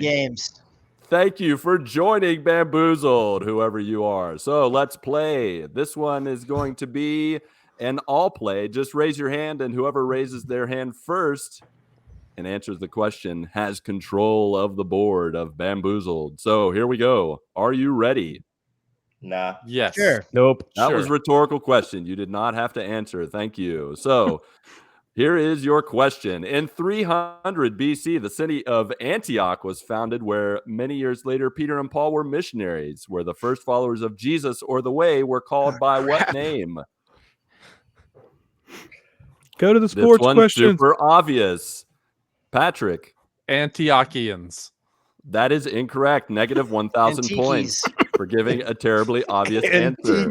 Games. Thank you for joining Bamboozled, whoever you are. So let's play. This one is going to be an all play. Just raise your hand, and whoever raises their hand first and answers the question has control of the board of Bamboozled. So here we go. Are you ready? Nah. Yes. Sure. Nope. That was a rhetorical question. You did not have to answer. Thank you. So here is your question. In 300 BC, the city of Antioch was founded, where many years later, Peter and Paul were missionaries, where the first followers of Jesus or the way were called by what name? Go to the sports this one's questions. Super obvious. Patrick. Antiochians. That is incorrect. Negative 1,000 points for giving a terribly obvious answer.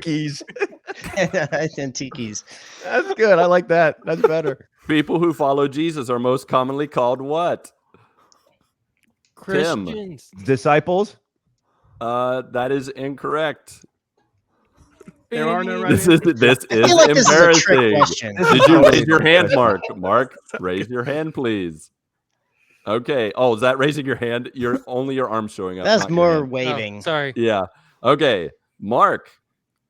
and tikis. That's good. I like that. That's better. People who follow Jesus are most commonly called what? Tim. Christians. Disciples. That is incorrect. There are no right This is I feel like this is a trick embarrassing. question. Did you raise your hand, Mark? Mark, raise your hand, please. Okay. Oh, is that raising your hand? Only your arm showing up. That's not your more hand. waving. Oh, sorry. Yeah. Okay. Mark,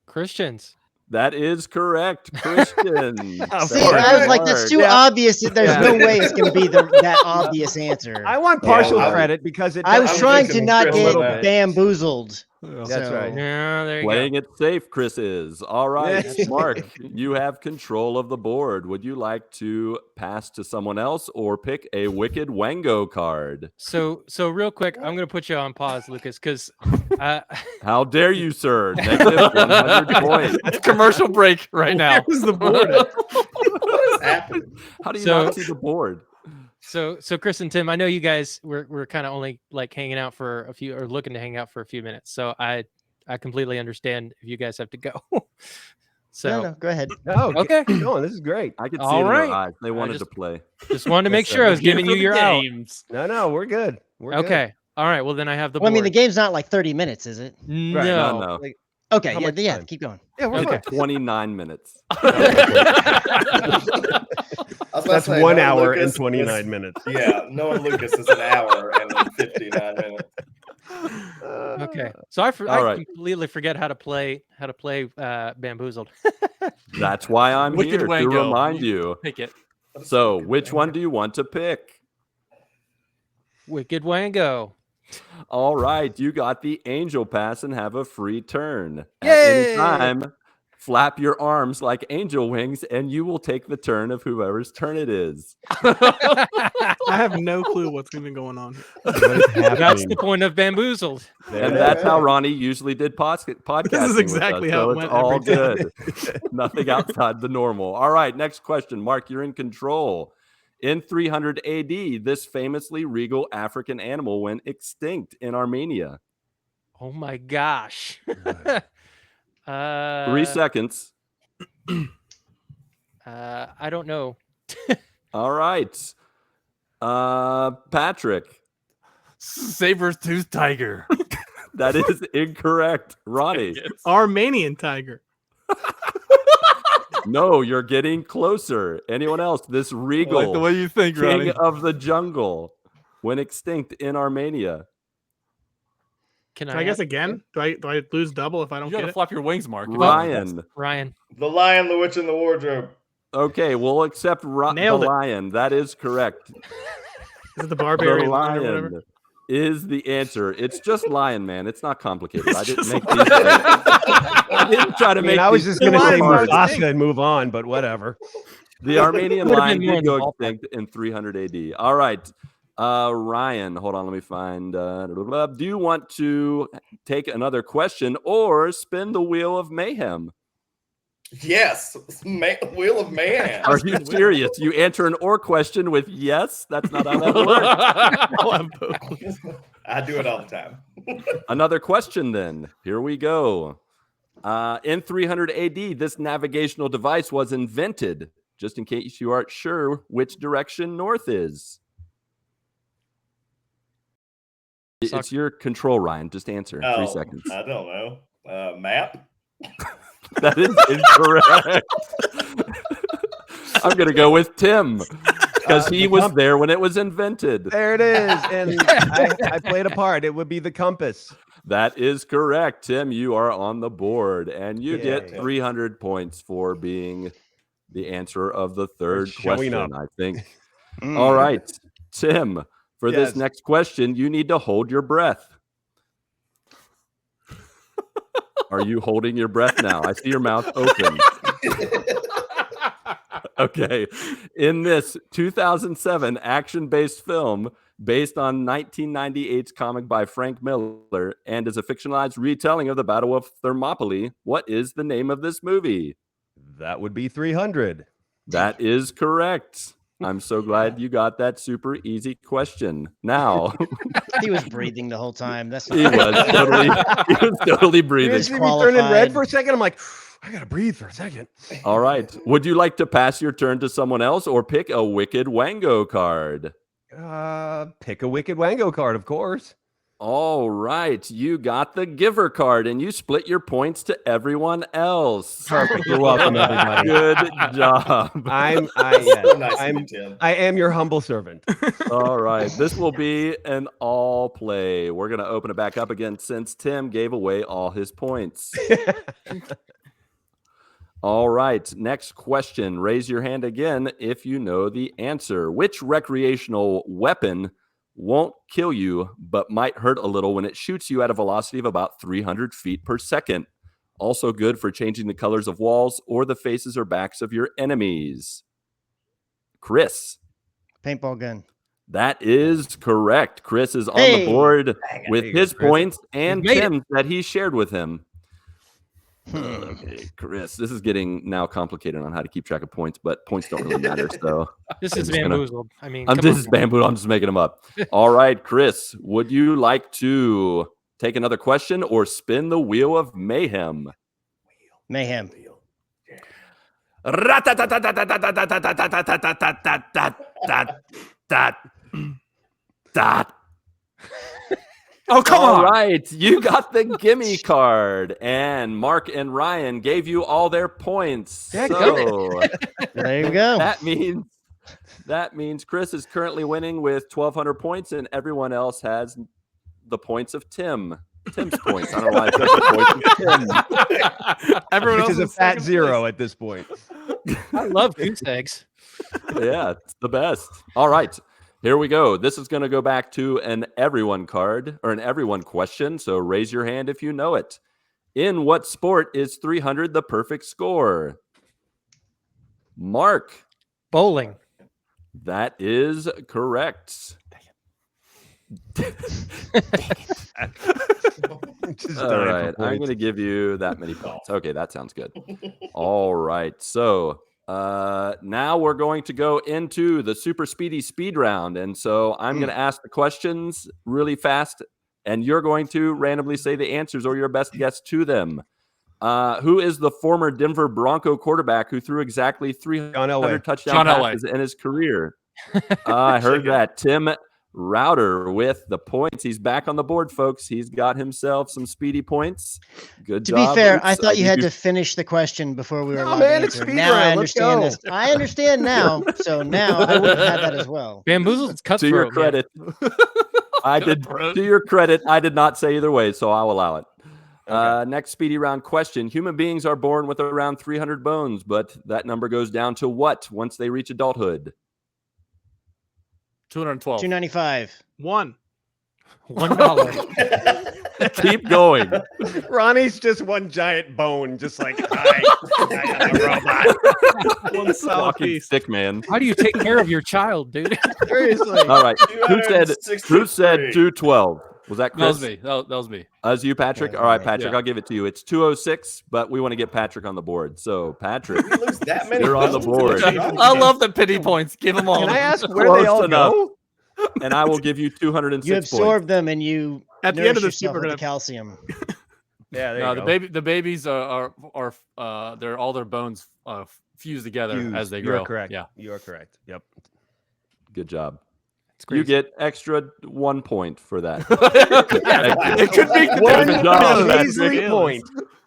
Christians. that is correct. Christian. See, I was like, that's too obvious. There's no way it's going to be that obvious answer. I want partial credit because I was trying to thinking not Chris get a little bit. bamboozled. That's right. Yeah, there you Playing it safe, Chris is. All right, Yeah. Mark, you have control of the board. Would you like to pass to someone else or pick a Wicked Wango card? So real quick, I'm gonna put you on pause, Lucas, because How dare you, sir? Negative 100 points. It's commercial break right now. Where's the board at? What is happening? How do you So- not see the board? So Chris and Tim, I know you guys were kind of only like hanging out for a few or looking to hang out for a few minutes. So I completely understand if you guys have to go. So No, go ahead. No, Okay. keep going. This is great. I could see All it in right. their eyes. They wanted just- to play. just wanted to make sure I was giving you your out. games. No, we're good. We're good. Okay. All right. Well, then I have the Well, I mean, the board. game's not like 30 minutes, is it? No. No. Like, Okay, How yeah, much yeah, time? keep going. yeah, we're Okay. 29 minutes. I was about to That's say, 1 knowing hour Lucas and is- 29 minutes. Yeah, knowing Lucas is an hour and then 59 minutes. Okay. So I All right. completely forget how to play bamboozled. That's why I'm Wicked here to Wango. remind you. Pick it. So, which one do you want to pick? Wicked Wango. All right, you got the angel pass and have a free turn. At Yay! any time, flap your arms like angel wings, and you will take the turn of whoever's turn it is. I have no clue what's even going on. What is That's happening? the point of bamboozled. And that's how Ronnie usually did podcasting. This is exactly how it so it's went all every good. Nothing outside the normal. All right, next question. Mark, you're in control. In 300 AD, this famously regal African animal went extinct in Armenia. Oh my gosh. 3 seconds. I don't know. All right. Patrick, Saber-toothed tiger. that is incorrect. Ronnie, Armenian tiger. no, you're getting closer. Anyone else? This I regal like the way you think, king Ronnie. of the jungle went extinct in Armenia. Can I guess again? Do I lose double if I don't You get gotta it? flap your wings, Mark. Ryan. Ryan. The Lion, the Witch, and the Wardrobe. Okay, we'll accept the Nailed it. lion. That is correct. Is it the The barbarian lion or lion whatever? is the answer. It's just lion, man. It's not complicated. I didn't make these. I didn't try to I make. mean, I was these just going to say hard. Mufasa and move on, but whatever. The Armenian Would've lion been more did in the go ballpark. extinct in 300 AD. All right. Ryan, hold on. Let me find. Do you want to take another question or spin the wheel of mayhem? Yes, Wheel of Mayhem. Are you serious? You answer an or question with yes? That's not how that works. I'll have both. I do it all the time. Another question then. Here we go. In 300 AD, this navigational device was invented, just in case you aren't sure which direction north is. It's your control, Ryan. Just answer. 3 seconds. I don't know. Map? That is incorrect. I'm going to go with Tim because he was there when it was invented. There it is. And I played a part. It would be the compass. That is correct. Tim, you are on the board and you get Yay. 300 points for being the answer of the third Showing question, up. I think. All right, Tim, for this Yes. next question, you need to hold your breath. Are you holding your breath now? I see your mouth open. Okay. In this 2007 action-based film based on 1998's comic by Frank Miller and is a fictionalized retelling of the Battle of Thermopylae, what is the name of this movie? That would be 300. That is correct. I'm so glad you got that super easy question. Now, He was breathing the whole time. That's not he was totally You breathing. didn't see me turning red Disqualified. for a second. I'm like, I gotta breathe for a second. All right. Would you like to pass your turn to someone else or pick a Wicked Wango card? Pick a Wicked Wango card, of course. All right. You got the giver card and you split your points to everyone else. Perfect. You're welcome, everybody. Good job. I am your humble servant. All right. This will be an all play. We're going to open it back up again since Tim gave away all his points. All right. Next question. Raise your hand again if you know the answer. Which recreational weapon won't kill you, but might hurt a little when it shoots you at a velocity of about 300 feet per second? Also good for changing the colors of walls or the faces or backs of your enemies. Chris. Paintball gun. That is correct. Chris is on the board with his points and Tim's that he shared with him. Okay, Chris, this is getting now complicated on how to keep track of points, but points don't really matter. So this is bamboozled. I mean, this is bamboozled. I'm just making them up. All right, Chris, would you like to take another question or spin the wheel of mayhem? Mayhem. Oh, come on. All right. You got the gimme card. And Mark and Ryan gave you all their points. Yeah, so there you go. That means Chris is currently winning with 1,200 points, and everyone else has the points of Tim. Tim's points. I don't know why I said the points of Tim. Everyone else is a fat zero at this point. I love goose eggs. Yeah, it's the best. All right. Here we go. This is going to go back to an everyone card or an everyone question. So raise your hand if you know it. In what sport is 300 the perfect score? Mark. Bowling. That is correct. All right. I'm going to give you that many points. Okay, that sounds good. All right. So now we're going to go into the super speedy speed round. And so I'm going to ask the questions really fast, and you're going to randomly say the answers or your best guess to them. Who is the former Denver Bronco quarterback who threw exactly 300 touchdown passes in his career? I heard that. Tim Router with the points. He's back on the board, folks. He's got himself some speedy points. Good job. To be fair, I thought you had to finish the question before we were allowed to answer. Now I understand this. I understand now. So now I would have that as well. Bamboozled cutthroat. To your credit, I did. To your credit, I did not say either way, so I'll allow it. Okay. Next speedy round question. Human beings are born with around 300 bones, but that number goes down to what once they reach adulthood? 212. 295. $1. Keep going. Ronnie's just one giant bone, just like I am a robot. One solid piece. Stick man. How do you take care of your child, dude? Seriously. All right. Who said 212? Was that Chris? That was me. That was me. As you, Patrick? All right, Patrick, I'll give it to you. It's 206, but we want to get Patrick on the board. So, Patrick, you're on the board. I love the pity points. Give them all. Can I ask where they all go? And I will give you 206 You absorb them and you at the end of this, yourself with the calcium. Yeah, there no, you go. the babies are they're all their bones fused together as they grow. You're correct. Yeah, you are correct. Yep. Good job. You get extra 1 point for that. It could be one measly point.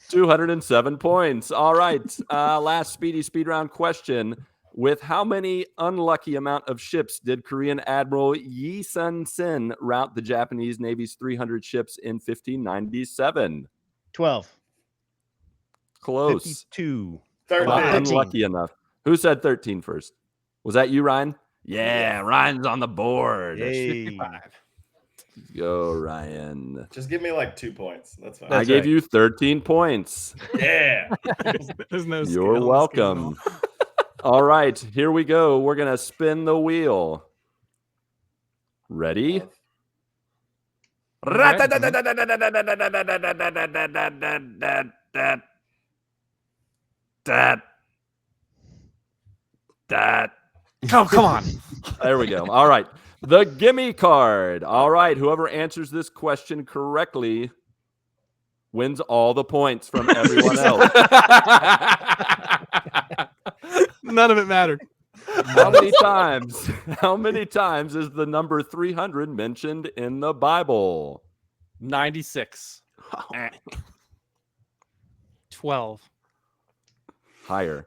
207 points. All right. Last speed round question. With how many unlucky amount of ships did Korean Admiral Yi Sun-sin rout the Japanese Navy's 300 ships in 1597? 12. Close. 52. Unlucky enough. Who said 13 first? Was that you, Ryan? Yeah, Ryan's on the board. Yay. 55. Go, Ryan. Just give me like 2 points. That's fine. I gave you 13 points. Yeah. There's no You're welcome. All right, here we go. We're going to spin the wheel. Ready? Come on. There we go. All right. The gimme card. All right. Whoever answers this question correctly wins all the points from everyone else. None of it mattered. How many times is the number 300 mentioned in the Bible? 96. 12. Higher.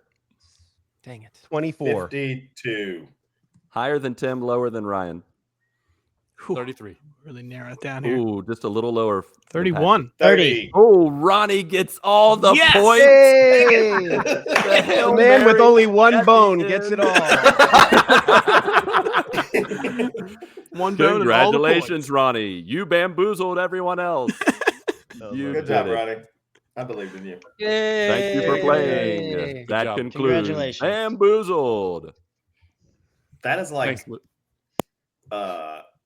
Dang it. 24. 52. Higher than Tim, lower than Ryan. 33. Really narrow it down here. Ooh, just a little lower. 31. 30. Oh, Ronnie gets all the Yes! points. Hey! The Hail The man with Mary only one at bone the gets it end. all. One bone and all the Congratulations, points. Ronnie. You bamboozled everyone else. You Good did job, it. Ronnie. I believe in you. Yay! Thank you for playing. Good That job. concludes Congratulations. Bamboozled. That is like, Thanks.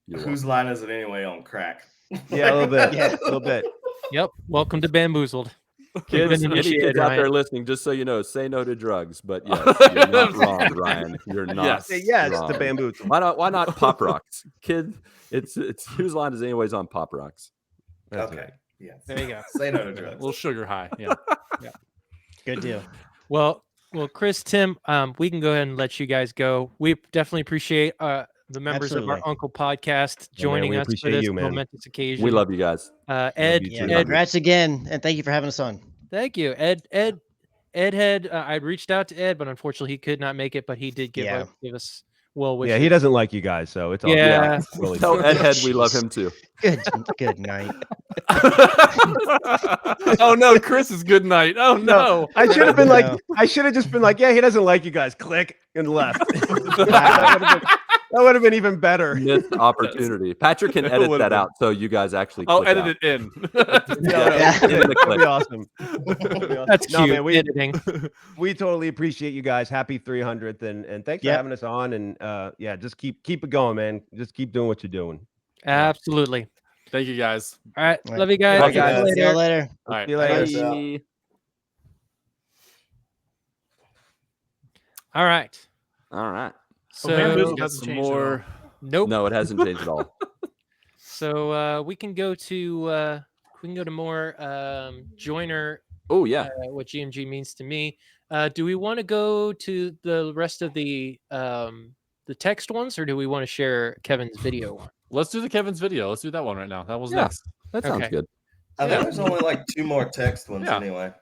You're whose line is it anyway on crack? Yeah, a little bit. Yeah. A little bit. Yep. Welcome to Bamboozled. Kids, been any initiated, kids out there Ryan. listening, just so you know, say no to drugs. But yes, you're not wrong, Ryan. You're not. Yes. Say yes wrong. to bamboo. Why not Pop Rocks? Kid, it's whose line is anyways on Pop Rocks. That's Okay. right. Yes. There you go. Say no to A drugs. little sugar high. Yeah. Good deal. Well, Chris, Tim, we can go ahead and let you guys go. We definitely appreciate the members of Absolutely. our Uncle podcast Yeah, man, joining we us for appreciate this you, man. momentous occasion. We love you guys. Ed. you Yeah, too. Ed, congrats again, and thank you for having us on. thank you, Ed. Ed had I reached out to Ed, but unfortunately he could not make it. But he did give Yeah. us well wishes. Yeah, he doesn't like you guys, so it's all good. Yeah. Really Tell good. Ed Head we love him too. Good night. Oh no, Chris is good night. Oh no. I should have been like, No. I should have just been like, yeah, he doesn't like you guys. Click and left. That would have been even better. Missed opportunity. Patrick can It edit would've that been. out so you guys actually. I'll click edit out. it in. Yeah, in the that'd clip. be awesome. That'd be awesome. That's No, cute. man, we Editing. we totally appreciate you guys. Happy 300th, and thanks for Yep. having us on. And yeah, just keep it going, man. Just keep doing what you're doing. Absolutely. Thank you guys. All right. All right. Love you guys. Bye, See you guys. See you later. later. All right. See you later. Bye. All right. All right. So Bamboozled Got hasn't some changed at more. nope. No, it hasn't changed at all. So we can go to more joiner. Oh yeah. What GMG means to me. Do we want to go to the rest of the text ones, or do we want to share Kevin's video one? Let's do the Kevin's video. Let's do that one right now. That was Yeah. next. That sounds Okay. good. I think there's only like 2 more text ones Yeah. anyway.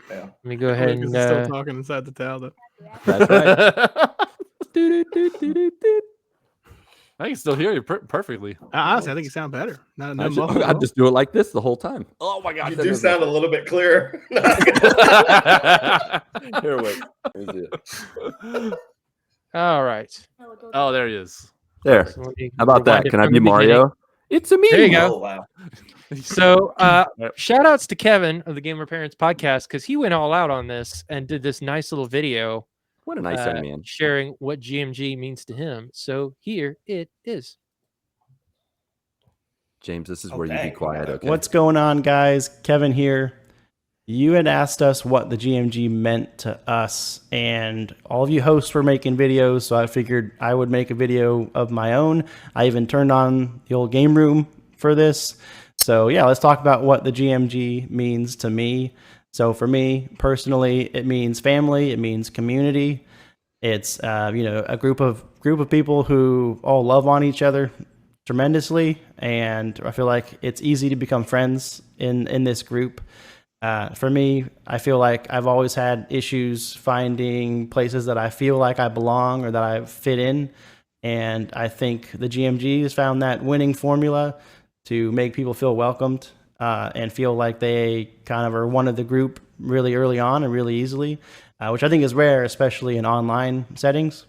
Yeah. Let me go ahead Lucas and is still talking inside the towel. Though. That's right. I can still hear you perfectly. Honestly, I think you sound better. No I muffled at all. just do it like this the whole time. Oh my gosh. You do sound a little bit clearer. Here, wait. Let me see it. all right. Oh, there he is. There. So let me How about that? rewind it Can I from be the beginning. Mario? It's a me. There you go. Oh, wow. So Yep. shout outs to Kevin of the Gamer Parents podcast, because he went all out on this and did this nice little video What a nice young man. sharing what GMG means to him. So here it is. James, this is Oh, where you be dang. quiet, okay? What's going on, guys? Kevin here. You had asked us what the GMG meant to us, and all of you hosts were making videos, so I figured I would make a video of my own. I even turned on the old game room for this. So yeah, let's talk about what the GMG means to me. So for me personally, it means family, it means community. It's a group of people who all love on each other tremendously, and I feel like it's easy to become friends in this group. For me, I feel like I've always had issues finding places that I feel like I belong or that I fit in. And I think the GMG has found that winning formula to make people feel welcomed and feel like they kind of are one of the group really early on and really easily, which I think is rare, especially in online settings.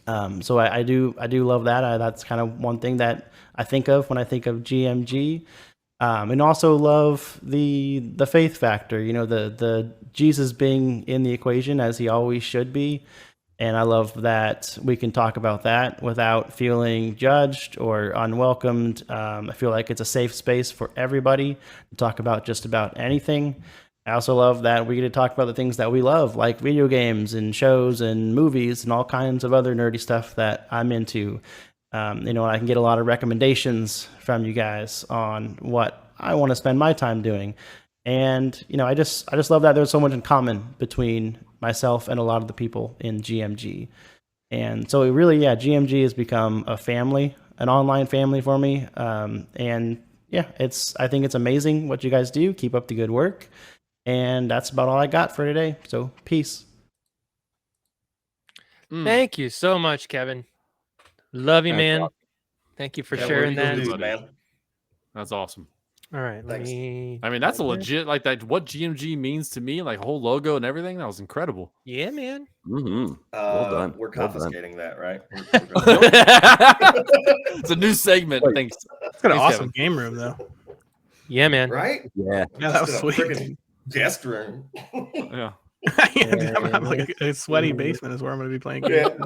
So I do love that. That's kind of one thing that I think of when I think of GMG. And also love the faith factor, the Jesus being in the equation as he always should be. And I love that we can talk about that without feeling judged or unwelcomed. I feel like it's a safe space for everybody to talk about just about anything. I also love that we get to talk about the things that we love, like video games and shows and movies and all kinds of other nerdy stuff that I'm into. I can get a lot of recommendations from you guys on what I want to spend my time doing. And, I just love that there's so much in common between myself and a lot of the people in GMG. And so GMG has become a family, an online family for me. And yeah, I think it's amazing what you guys do. Keep up the good work. And that's about all I got for today. So peace. Thank you so much, Kevin. Love you, That's man. awesome. Thank you for Yeah, sharing we're that. Eagle dudes, man. That's awesome. All right, Thanks. I mean, that's a legit like that. What GMG means to me, like whole logo and everything, that was incredible. Yeah, man. Mm-hmm. Well done. We're confiscating that, right? It's a new segment. Thanks. It's got an Thanks, awesome Kevin. game room though. Yeah, man. Right? Yeah. Yeah, that was Just in a sweet. freaking guest room. Yeah. Yeah, dude, I'm like a sweaty basement is where I'm going to be playing games.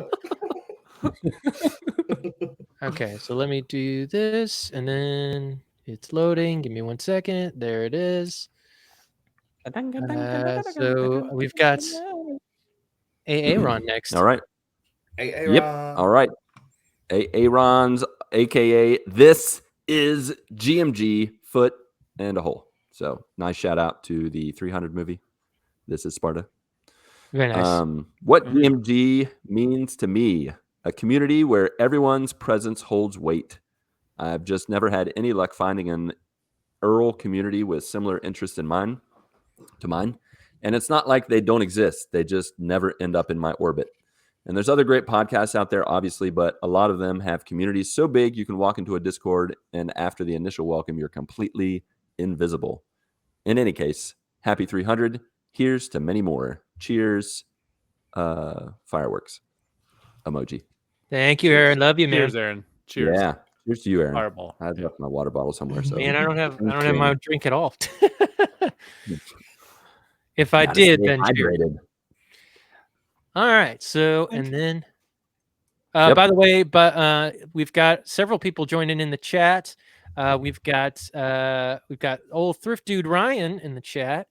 Okay, so let me do this, and then it's loading. Give me 1 second. There it is. So we've got Aaron next. All right. Hey, Yep. All right. Aaron's, aka this is GMG foot and a hole. So nice shout out to the 300 movie. This is Sparta. Very nice. What GMG means to me: a community where everyone's presence holds weight. I've just never had any luck finding an Earl community with similar interests in mine. And it's not like they don't exist. They just never end up in my orbit. And there's other great podcasts out there, obviously, but a lot of them have communities so big you can walk into a Discord and after the initial welcome, you're completely invisible. In any case, happy 300. Here's to many more. Cheers. Fireworks emoji. Thank you, Aaron. Love you, man. Cheers, Aaron. Cheers. Yeah. Cheers to you, Aaron. Fireball. I left my water bottle somewhere. So Man, I don't have my drink at all. If I Gotta did, stay then cheers. hydrated. All right. So, and then, by the way, we've got several people joining in the chat. We've got old thrift dude Ryan in the chat.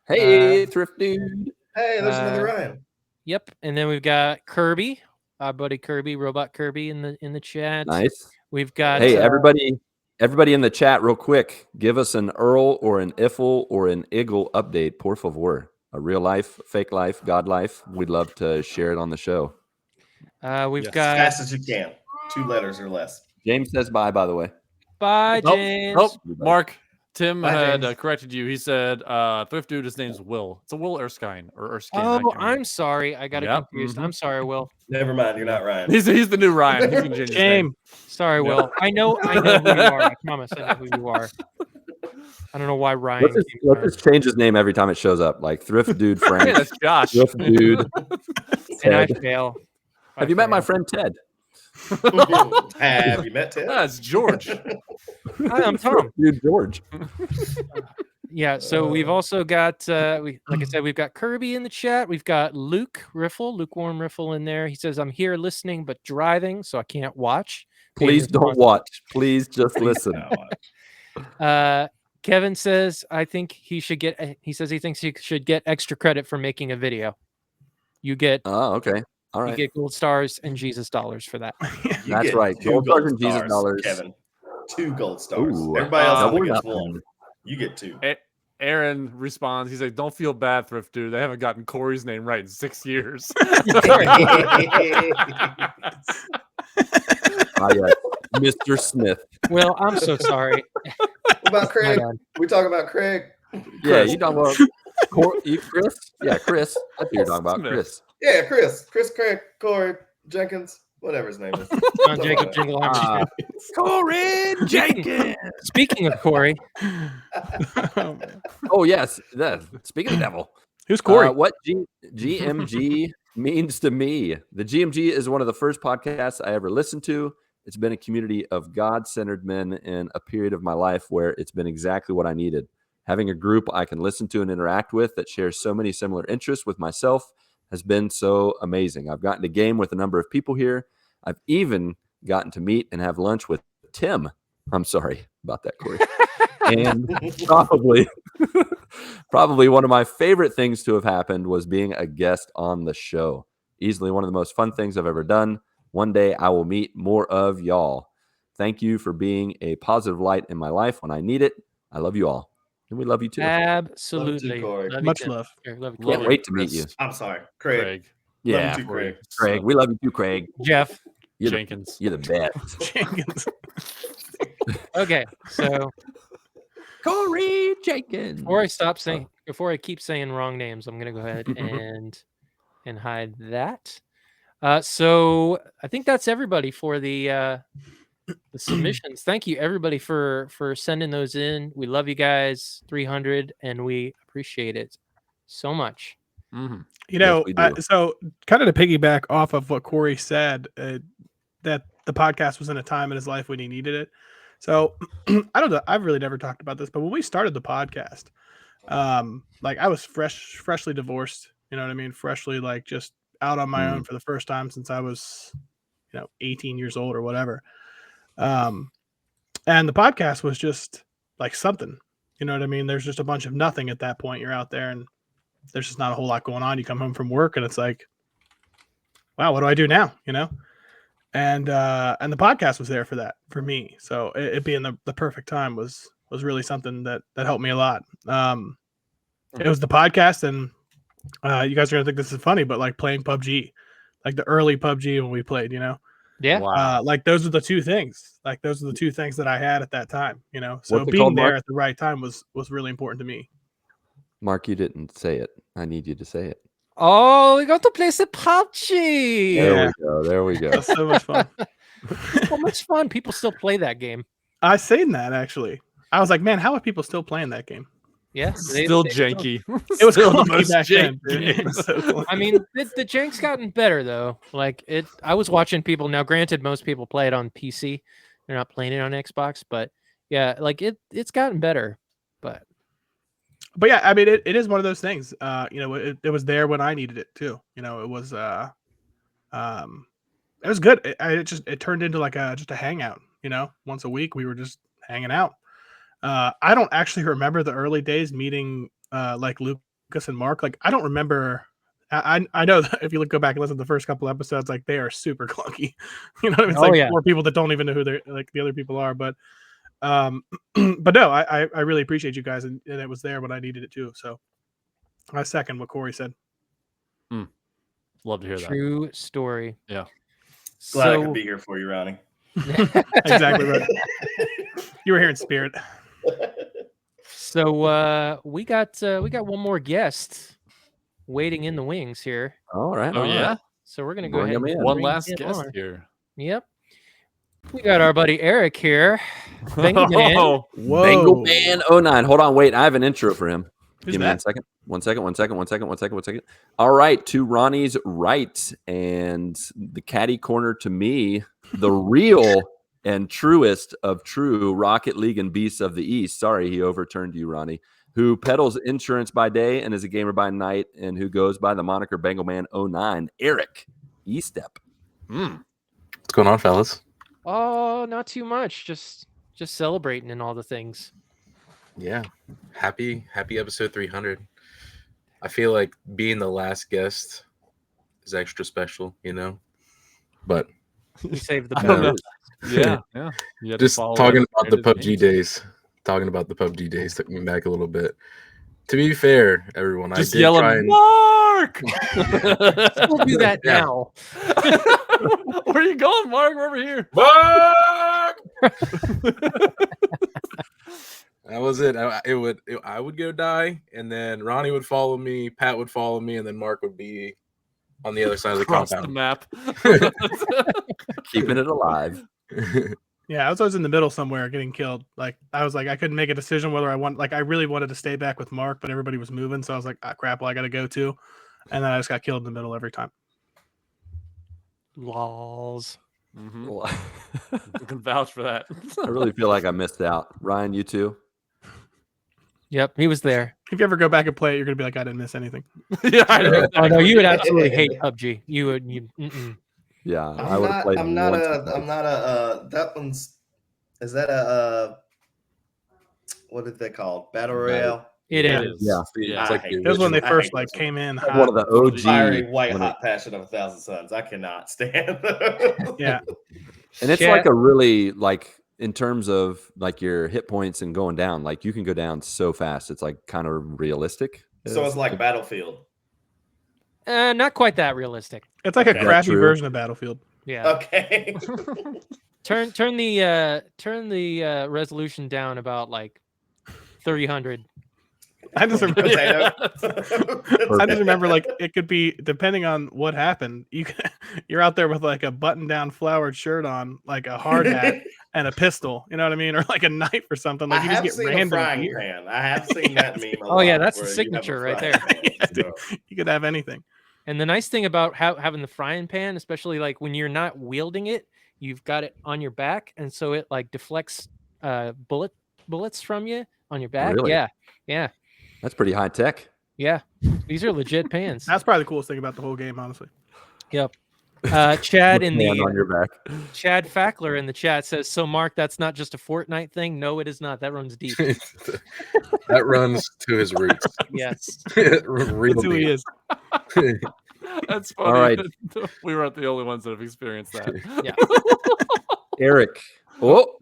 Hey, thrift dude. Hey, there's another Ryan. Yep. And then we've got Kirby, our buddy Kirby, Robot Kirby in the chat. Nice. We've got Hey, everybody in the chat, real quick, give us an Earl or an Iffle or an Eagle update, por favor. A real life, fake life, God life. We'd love to share it on the show. We've As got fast as you can. 2 letters or less. James says bye, by the way. Bye, James. Nope. Mark, Tim Bye, had James. corrected you. He said, thrift dude, his name's Will. It's a Will Erskine or Erskine. I Oh, can't remember. I'm sorry. I got it Yep, confused. mhm. I'm sorry, Will. Never mind, you're not Ryan. He's the new Ryan. He's gonna change his name. Shame. Sorry, Will. I know who you are. I promise I know who you are. I don't know why Ryan. Let's just change his name every time it shows up. Like Thrift Dude Frank. Hey, that's Josh. Thrift Dude. And I Ted. fail. Have you met my friend Ted? Have you met Ted? That's George. Hi, I'm Tom. Dude, George. Yeah, so we've also got, like I said, we've got Kirby in the chat. We've got Lukewarm Riffle in there. He says, I'm here listening but driving, so I can't watch. Please don't watch. Please just listen. Kevin says, I think he should get, he says he thinks he should get extra credit for making a video. You get, Oh, okay. All you right. get gold stars and Jesus dollars for that. You That's get right. 2 Gold gold stars and Jesus stars, dollars. Kevin. 2 gold stars. Ooh. Everybody else Double only gets nothing. 1. You get 2. Aaron responds. He's like, "Don't feel bad, thrift dude. They haven't gotten Corey's name right in 6 years." Mr. Smith. Well, I'm so sorry. What about Craig? We talk about Craig. Yeah, you talking about Chris? Yeah, Chris. That's who you're talking about, Smith. Chris. Yeah, Chris, Craig, Corey, Jenkins, whatever his name is. John Jacob Jingle. Corey Jenkins. Speaking of Corey, Oh yes. Speaking of the devil, Who's Corey? what GMG means to me. The GMG is one of the first podcasts I ever listened to. It's been a community of God-centered men in a period of my life where it's been exactly what I needed. Having a group I can listen to and interact with that shares so many similar interests with myself has been so amazing. I've gotten to game with a number of people here. I've even gotten to meet and have lunch with Tim. I'm sorry about that, Corey. And probably one of my favorite things to have happened was being a guest on the show. Easily one of the most fun things I've ever done. One day I will meet more of y'all. Thank you for being a positive light in my life when I need it. I love you all. And we love you too. Absolutely. Corey. Love you Much too. love. Here, love you, Can't Corey. wait to meet you. I'm sorry, Craig. Yeah, Love you too, Craig. Craig. We love you too, Craig. Jeff. Jenkins. You're the best. Jenkins. Okay, so Corey Jenkins. Before I keep saying wrong names, I'm gonna go ahead and hide that. So I think that's everybody for the submissions. Thank you everybody for sending those in. We love you guys, 300, and we appreciate it so much. Mm-hmm. You know, Yes, we do. so kind of to piggyback off of what Corey said, that the podcast was in a time in his life when he needed it. So I don't know. I've really never talked about this, but when we started the podcast, like I was freshly divorced. You know what I mean? Freshly, like just out on my own for the first time since I was, 18 years old or whatever. And the podcast was just like something. You know what I mean? There's just a bunch of nothing at that point. You're out there and there's just not a whole lot going on. You come home from work and it's like, wow, what do I do now? And the podcast was there for that, for me. So it being the perfect time was really something that helped me a lot. It was the podcast, and you guys are gonna think this is funny, but like playing PUBG, like the early PUBG when we played, Yeah. Wow. like those are the two things. Like those are the two things that I had at that time. So What's it being called, there Mark? at the right time was really important to me. Mark, you didn't say it. I need you to say it. Oh, we got to play some PUBG. There we go. There we go. That's so much fun. So much fun. People still play that game. I seen that actually. I was like, man, how are people still playing that game? Yeah, Still janky. It was Still the clunky most back then, janky dude. It game. was so clunky. I mean, the jank's gotten better though. Like I was watching people. Now, granted, most people play it on PC. They're not playing it on Xbox, but yeah, like it's gotten better. But yeah, I mean, it is one of those things. It was there when I needed it too. It was good. It turned into like just a hangout. Once a week we were just hanging out. I don't actually remember the early days meeting like Lucas and Mark. Like I don't remember. I know that if you go back and listen to the first couple episodes, like they are super clunky. It's like four people that don't even know who they're like the other people are. But but no, I really appreciate you guys, and it was there when I needed it too. So I second what Corey said. Love to hear that. True story. Yeah. Glad I could be here for you, Ronnie. Exactly right. You were here in spirit. So we got one more guest waiting in the wings here. All right. Oh, all yeah? right. So we're gonna go Bring ahead. him And in. One bring last him guest on. here. Yep. We got our buddy Eric here. Bengal Man. Oh, Whoa. Bengal Man 09. Hold on, wait. I have an intro for him. Who's Give me that? One second. All right, to Ronnie's right and the caddy corner to me, the real and truest of true Rocket League and Beasts of the East. Sorry, he overturned you, Ronnie. Who peddles insurance by day and is a gamer by night, and who goes by the moniker Bengal Man 09, Eric Estep. What's going on, fellas? Oh, not too much. Just celebrating and all the things. Yeah, happy episode 300. I feel like being the last guest is extra special, but We saved the I don't know. best. Yeah. Yeah. You had to just follow talking us about the creative PUBG games. days. Talking about the PUBG days took me back a little bit. To be fair, everyone, Just I did yelling, try and Mark! We'll do that Yeah. now. Where are you going, Mark? We're over here. Mark! That was it. I would go die, and then Ronnie would follow me, Pat would follow me, and then Mark would be on the other side of the Across the compound. map. Keeping it alive. Yeah, I was always in the middle somewhere getting killed. Like I was like, I couldn't make a decision whether I really wanted to stay back with Mark, but everybody was moving. So I was like, crap, well, I got to go too. And then I just got killed in the middle every time. Lols. Well, You can vouch for that. I really feel like I missed out. Ryan, you too? Yep, he was there. If you ever go back and play it, you're going to be like, I didn't miss anything. Yeah, I know. Oh no, you would absolutely hate PUBG. You would. Mm-mm. Yeah, I would have played I'm not once or a. twice. I'm not a. That one's. Is that a? What is that called? Battle Royale. It Yeah. is. Yeah. It's like the That was when they original. first I hate like this came in Like hot. one of the OG. Fiery white when hot passion of 1,000 suns. I cannot stand. Yeah. And it's like a really like in terms of like your hit points and going down, like you can go down so fast. It's like kind of realistic. So it's like Battlefield. Not quite that realistic. It's like Okay. a crappy true? version of Battlefield. Yeah. Okay. Turn the resolution down about like 300. I just remember. Potato. I just remember like it could be depending on what happened. You're out there with like a button-down flowered shirt on, like a hard hat and a pistol. You know what I mean, or like a knife or something. Like I you have just get seen a random frying gear. pan. I have seen that meme. A Oh yeah, lot, that's the where you have a signature right frying there. pan, Yeah, dude. so. You could have anything. And the nice thing about having the frying pan, especially like when you're not wielding it, you've got it on your back, and so it like deflects bullets from you on your back. Really? Yeah. That's pretty high tech. Yeah. These are legit pans. That's probably the coolest thing about the whole game, honestly. Yep. Chad in Hand on the your back. Chad Fackler in the chat says, "So Mark, that's not just a Fortnite thing. No, it is not. That runs deep." That runs to his roots. Yes. Real That's who he deep. is. That's funny. All right. We weren't the only ones that have experienced that. Yeah. Eric. Oh,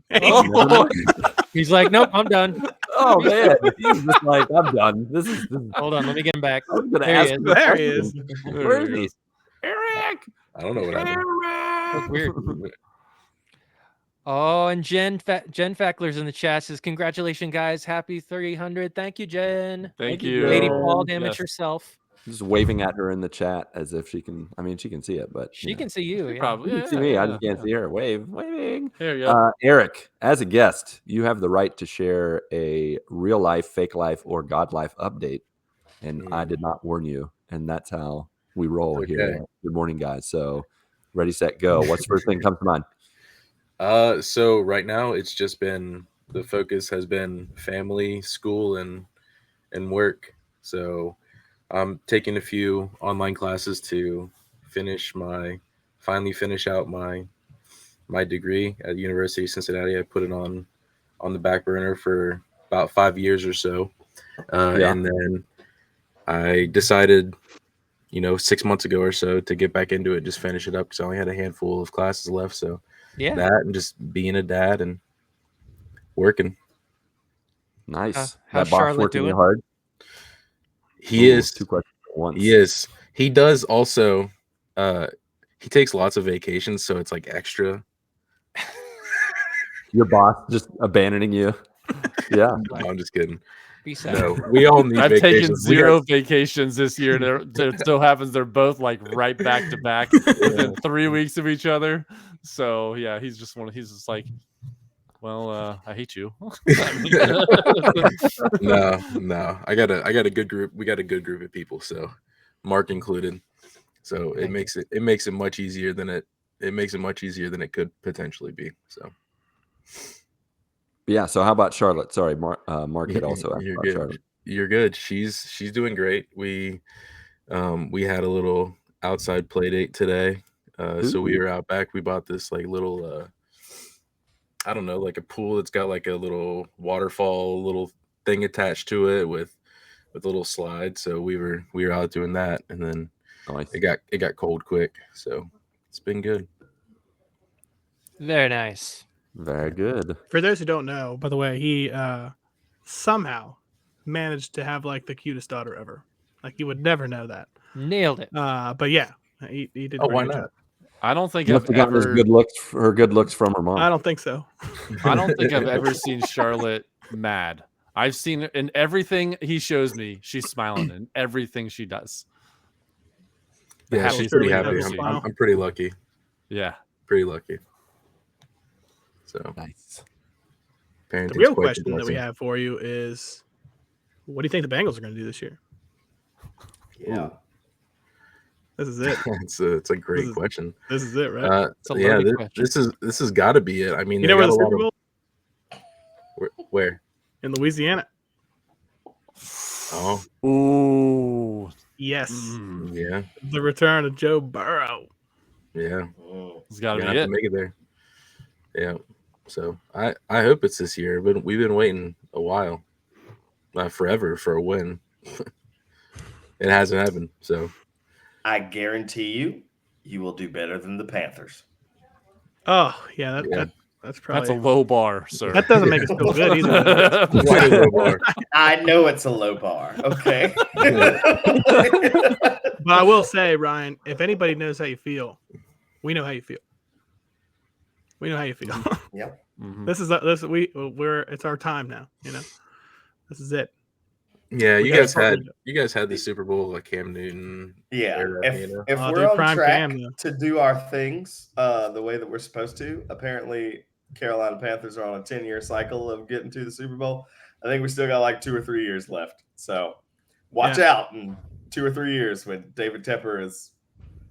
He's like, "Nope, I'm done." oh man, he's just like, I'm done. This is Hold on, let me get him back. I was gonna There ask he him is. the There he is. question. Where is he? Eric. I don't know what happened. That's weird. Oh, and Jen Fackler's in the chat says, "Congratulations, guys! Happy 300. Thank you, Jen. Thank you. Lady Jen. Paul, damage Yes. herself. Just waving at her in the chat as if she can. I mean, she can see it, but She can see you. Yeah. Probably. You can see me. I just can't see her. Waving. There you go. Eric, as a guest, you have the right to share a real life, fake life, or God life update. And I did not warn you, and that's how we roll here. Okay. Good morning, guys. So, ready, set, go. What's the first thing comes to mind? So right now it's just been the focus has been family, school, and work. So I'm taking a few online classes to finally finish out my degree at the University of Cincinnati. I put it on the back burner for about 5 years or so. And then I decided, 6 months ago or so to get back into it, just finish it up because I only had a handful of classes left. So Yeah. that and just being a dad and working. Nice. How's That boss Charlotte working you doing? hard? He is. Two questions at once. He is. He does also. He takes lots of vacations, so it's like extra. Your boss just abandoning you. Yeah. No, I'm just kidding. Be sad. No, we all need I've taken vacations. We zero got- vacations this year, and it still happens they're both like right back to back within 3 weeks of each other. So yeah, he's just like, well, I hate you. No. I got a good group. We got a good group of people, so Mark included. So it makes it much easier than it could potentially be. So Yeah. So, how about Charlotte? Sorry, Mark had also asked You're about good. Charlotte. You're good. She's doing great. We had a little outside play date today. So we were out back. We bought this like little I don't know, like a pool that's got like a little waterfall little thing attached to it with a little slide. So we were out doing that, and then Nice. it got cold quick. So it's been good. Very nice. Very good. For those who don't know, by the way, he somehow managed to have like the cutest daughter ever. Like you would never know that. Nailed it. But yeah, he did. Oh, a very why good not? job. I don't think Must I've have gotten ever. her good looks from her mom. I don't think so. I don't think I've ever seen Charlotte mad. I've seen in everything he shows me, she's smiling in everything she does. The Yeah, she's happiest pretty thing I've happy. ever seen. I'm pretty lucky. Yeah. Pretty lucky. So Nice. The real question that we have for you is, what do you think the Bengals are going to do this year? Yeah. This is it. It's a great question. This is it, right? It's a Yeah, loaded question. this has got to be it. I mean, You they know where got the a lot Super of- Bowl? Where? In Louisiana. Oh, Ooh. Yes. yeah, The return of Joe Burrow. yeah. It's got to Gonna be have it. to make it there. Yeah. So I hope it's this year, but we've been waiting a while. forever for a win. It hasn't happened, so I guarantee you will do better than the Panthers. Oh yeah, that's probably That's a low bar, sir. That doesn't make us feel good either. Quite a low bar. I know it's a low bar. Okay. But I will say, Ryan, if anybody knows how you feel, we know how you feel. We know how you feel. Yep. Mhm. We're it's our time now. This is it. Yeah, We you gotta guys had the Super Bowl like Cam Newton. Yeah. era, If Oh, we're dude, on prime track Cam, though. to do our things the way that we're supposed to, apparently Carolina Panthers are on a 10-year cycle of getting to the Super Bowl. I think we still got like 2 or 3 years left. So watch out in 2 or 3 years when David Tepper is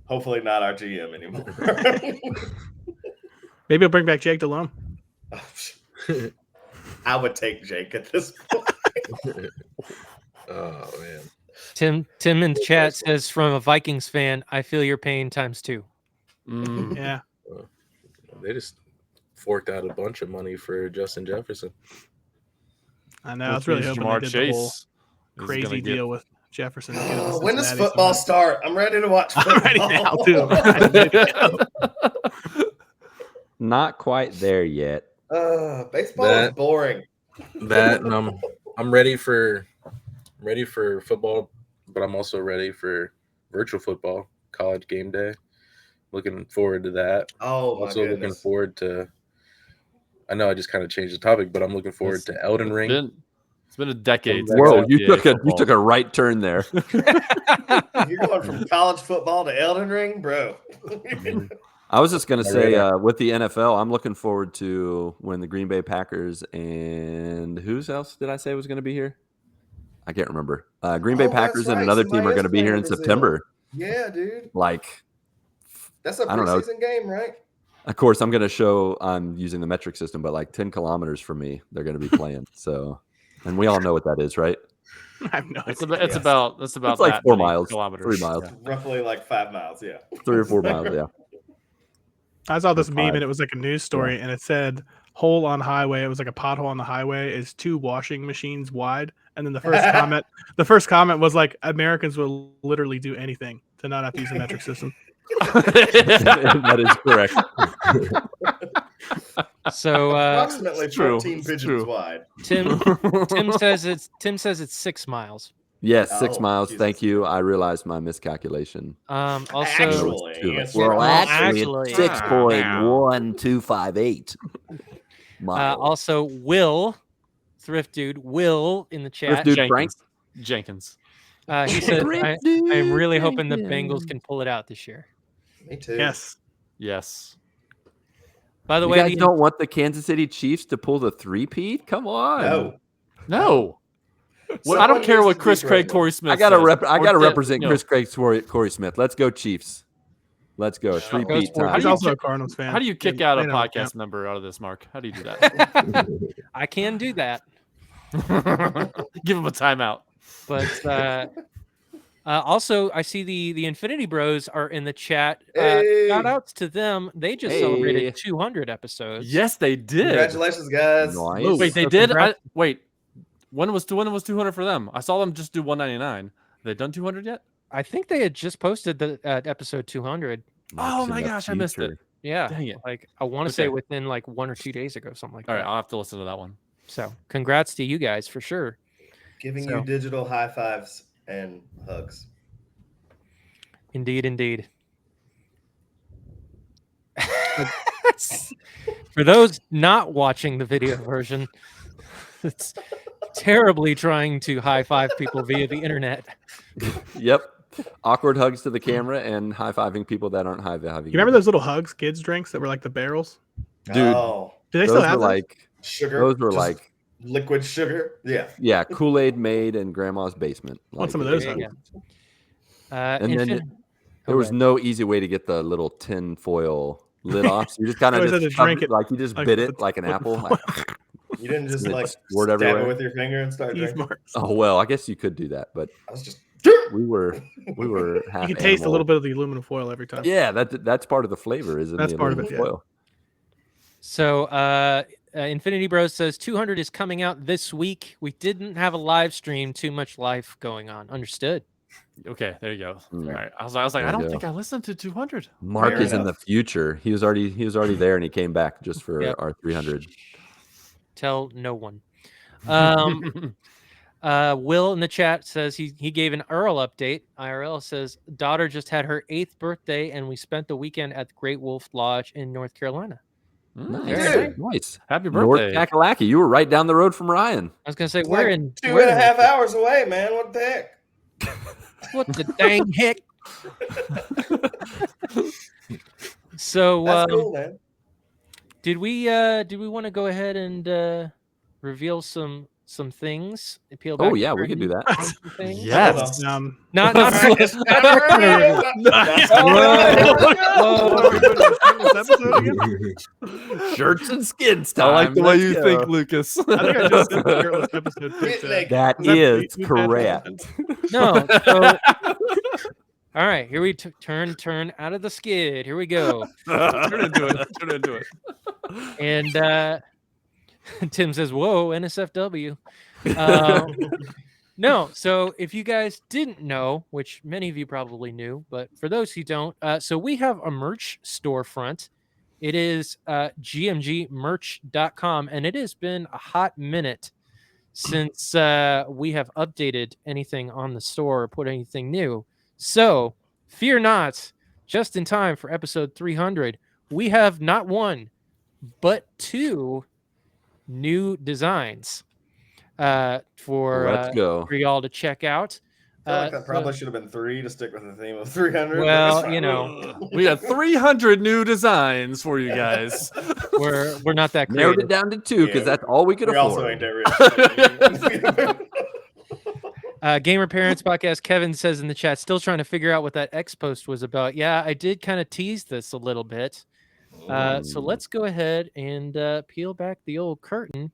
hopefully not our GM anymore. Maybe we'll bring back Jake Delhomme. I would take Jake at this point. Oh man. Tim in the chat says, from a Vikings fan, I feel your pain ×2. Yeah. They just forked out a bunch of money for Justin Jefferson. I know. I was really hoping Jamar they did the whole Chase is crazy gonna get- deal with Jefferson. When does football start? I'm ready to watch football. I'm ready now, too. I'm ready to go. Not quite there yet. Baseball is boring. That and I'm ready for football, but I'm also ready for virtual football, college game day. Looking forward to that. Oh, my also looking goodness. forward to. I know I just kind of changed the topic, but I'm looking forward to Elden Ring. It's been a decade. Whoa, you took a right turn there. You're going from college football to Elden Ring, bro. I was just going to say, with the NFL, I'm looking forward to when the Green Bay Packers and who's else did I say was going to be here? I can't remember. Green Bay Packers and another team are going to be here in September. Yeah, dude. Like, That's a I don't know. preseason game, right? Of course, I'm going to show I'm using the metric system, but like 10 kilometers from me, they're going to be playing. So, and we all know what that is, right? I have no It's idea. about it's like that 4 many miles, kilometers. 3 miles, Roughly like 5 miles, yeah. 3 or 4 miles, yeah. I saw this Or meme 5. and it was like a news story and it said hole on highway. It was like a pothole on the highway is 2 washing machines wide. And then the first comment was like, Americans will literally do anything to not have to use a metric system. That is correct. So approximately true. 14 It's pigeons true. wide. Tim says it's 6 miles. Yes, 6 Oh, miles. Jesus. Thank you. I realized my miscalculation. Also, Actually, it's actually, 6.1258 miles. also Will, Thrift Dude, Will in the chat. Thrift Dude Frank? Jenkins. He said, I am really hoping the Bengals can pull it out this year. Me too. Yes. Yes. By the You way, guys don't want the Kansas City Chiefs to pull the 3-peat? Come on. No. Well, I Someone don't care needs what to be Chris Craig, president. Torrey Smith. I gotta says. represent You know, Chris Craig, Corey Smith. Let's go Chiefs. Let's go 3-peat How time. He's do you also a kick- Cardinals fan. How do you kick They out a don't podcast count. member out of this, Mark? How do you do that? I can do that, Give him a timeout. but also I see the Infinity Bros are in the chat. Hey. Shout outs to them. They just Hey. celebrated 200 episodes. Yes, they did. Congratulations, guys. Nice. Wait, they So did? congrats- Wait. When was 200 for them? I saw them just do 199. Have they done 200 yet? I think they had just posted the episode 200. Oh in my the gosh, I missed it. future. Yeah, Dang it. like I want to say Okay. within like 1 or 2 days ago, something like All right, that. I'll have to listen to that one. So congrats to you guys for sure. Giving So- you digital high fives and hugs. Indeed. For those not watching the video version, it's terribly trying to high five people via the internet. Yep. Awkward hugs to the camera and high-fiving people that aren't high-fiving. You remember those little hugs kids drinks that were like the barrels? Dude, Oh, Do they those still were have those? like sugar. those were just like liquid sugar. Yeah. Kool-Aid made in grandma's basement. Want some of Like, those There you hugs? go. And then Infin- there was Okay. no easy way to get the little tin foil lid off. So you just kind of Always had just to drink shoved it like you just like bit with it the- like an with the apple. foil. Like, You didn't just and it like squirt stab everywhere. it with your finger and start Teeth drinking. marks. Oh well, I guess you could do that, but I was just. we were half You can taste a animal. little bit of the aluminum foil every time. Yeah, that's part of the flavor is in That's the part of aluminum it, yeah. foil. So Infinity Bros says 200 is coming out this week. We didn't have a live stream. Too much life going on. Understood. Okay, there you go. Mm. All right. I was like, There I you don't go. think I listened to 200. Mark Fair is in the enough. future. He was already there, and he came back just for Yep. our 300. Tell no one. Will in the chat says he gave an IRL update. IRL says daughter just had her 8th birthday, and we spent the weekend at the Great Wolf Lodge in North Carolina. Nice, Very nice. nice. Happy North birthday. Kakalaki. You were right down the road from Ryan. I was gonna say It's we're like in 2.5 hours away, man. What the heck? What the dang heck? So That's cool, man. did we want to go ahead and reveal some things? Peel back Oh the yeah, we could do curtain that. on some things? Yes. Not It's time to reveal. That's all Shirts and skins I time. like the way Let's you go. think, Lucas. I think I just did the shirtless episode Get picture. naked. That Is that is we've had that? correct. No. So, all right, here we turn out of the skid. Here we go. Turn into it. Turn into it. And Tim says, "Whoa, NSFW." No, so if you guys didn't know, which many of you probably knew, but for those who don't, so we have a merch storefront. It is gmgmerch.com, and it has been a hot minute since we have updated anything on the store or put anything new. So fear not, just in time for episode 300, we have not one, but 2 new designs for Let's go. y'all to check out. I feel like that probably should have been 3 to stick with the theme of 300. but Well, it's fine. you know, We got 300 new designs for you guys. we're not that Narrowed creative. it down to 2 because Yeah, that's all we could we also afford. ain't that rich. Gamer Parents Podcast, Kevin says in the chat, still trying to figure out what that X post was about. Yeah, I did kind of tease this a little bit. So let's go ahead and peel back the old curtain.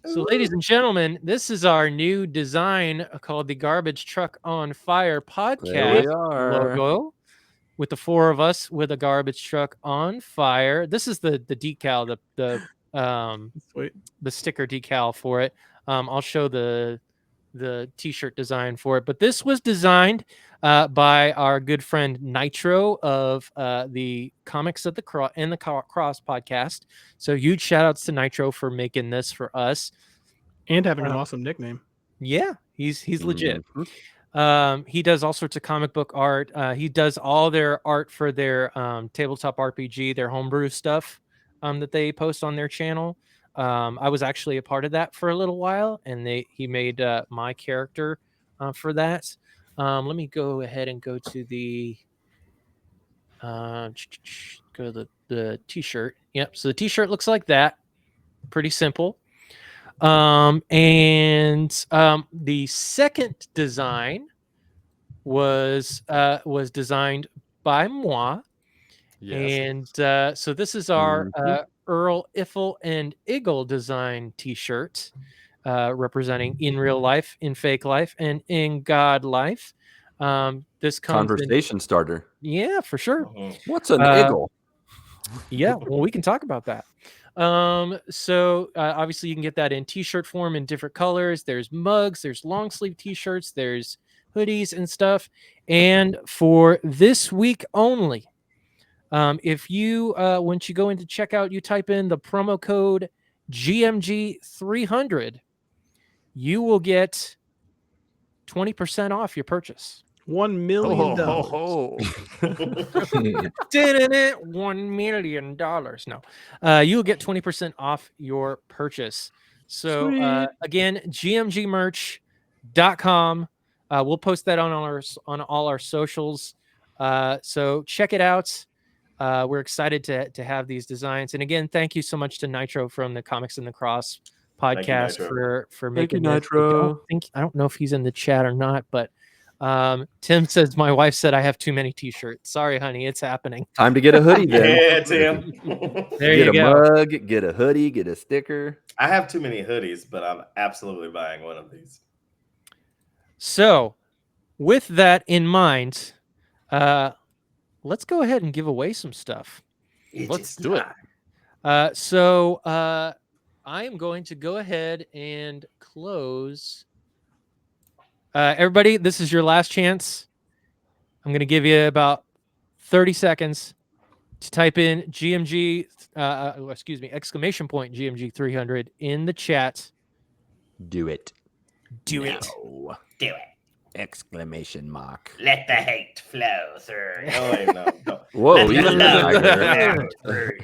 So, ladies and gentlemen, this is our new design called the Garbage Truck on Fire There podcast we are. logo, with the 4 of us with a garbage truck on fire. This is the decal, Sweet. the sticker decal for it. I'll show the t-shirt design for it, but this was designed by our good friend Nitro of the Comics at the Cross and the Cross podcast. So huge shout outs to Nitro for making this for us And having an awesome nickname. Yeah, he's legit. Mhm. He does all sorts of comic book art. He does all their art for their tabletop RPG, their homebrew stuff that they post on their channel. I was actually a part of that for a little while, and he made my character for that. Let me go ahead and go to the the t-shirt. Yep. So the t-shirt looks like that. Pretty simple. The second design was designed by moi. Yes. And so this is our Earl, Iffle, and Eagle design t-shirt, representing in real life, in fake life, and in God life. This comes Conversation starter. Yeah, for sure. What's an eagle? Yeah, well, we can talk about that. So obviously you can get that in t-shirt form in different colors. There's mugs, there's long sleeve t-shirts, there's hoodies and stuff. And for this week only, if you once you go into checkout, you type in the promo code GMG300, you will get 20% off your purchase. $1 million. $1 million. No, you'll get 20% off your purchase. So again, gmgmerch.com. We'll post that on all our socials. So check it out. We're excited to have these designs. And again, thank you so much to Nitro from the Comics and the Cross podcast for making this. Nitro. I don't know if he's in the chat or not, but Tim says my wife said I have too many t-shirts. Sorry, honey, it's happening. Time to get a hoodie then. Yeah, Tim. There Get you a go. mug, get a hoodie, get a sticker. I have too many hoodies, but I'm absolutely buying one of these. So, with that in mind, let's go ahead and give away some stuff. Let's do it. So I am going to go ahead and close. Everybody, this is your last chance. I'm going to give you about 30 seconds to type in GMG, exclamation point GMG 300 in the chat. Do it. Do it. Do it. Exclamation mark. Let the hate flow through. Oh, wait, no. Whoa, Let the even love flow through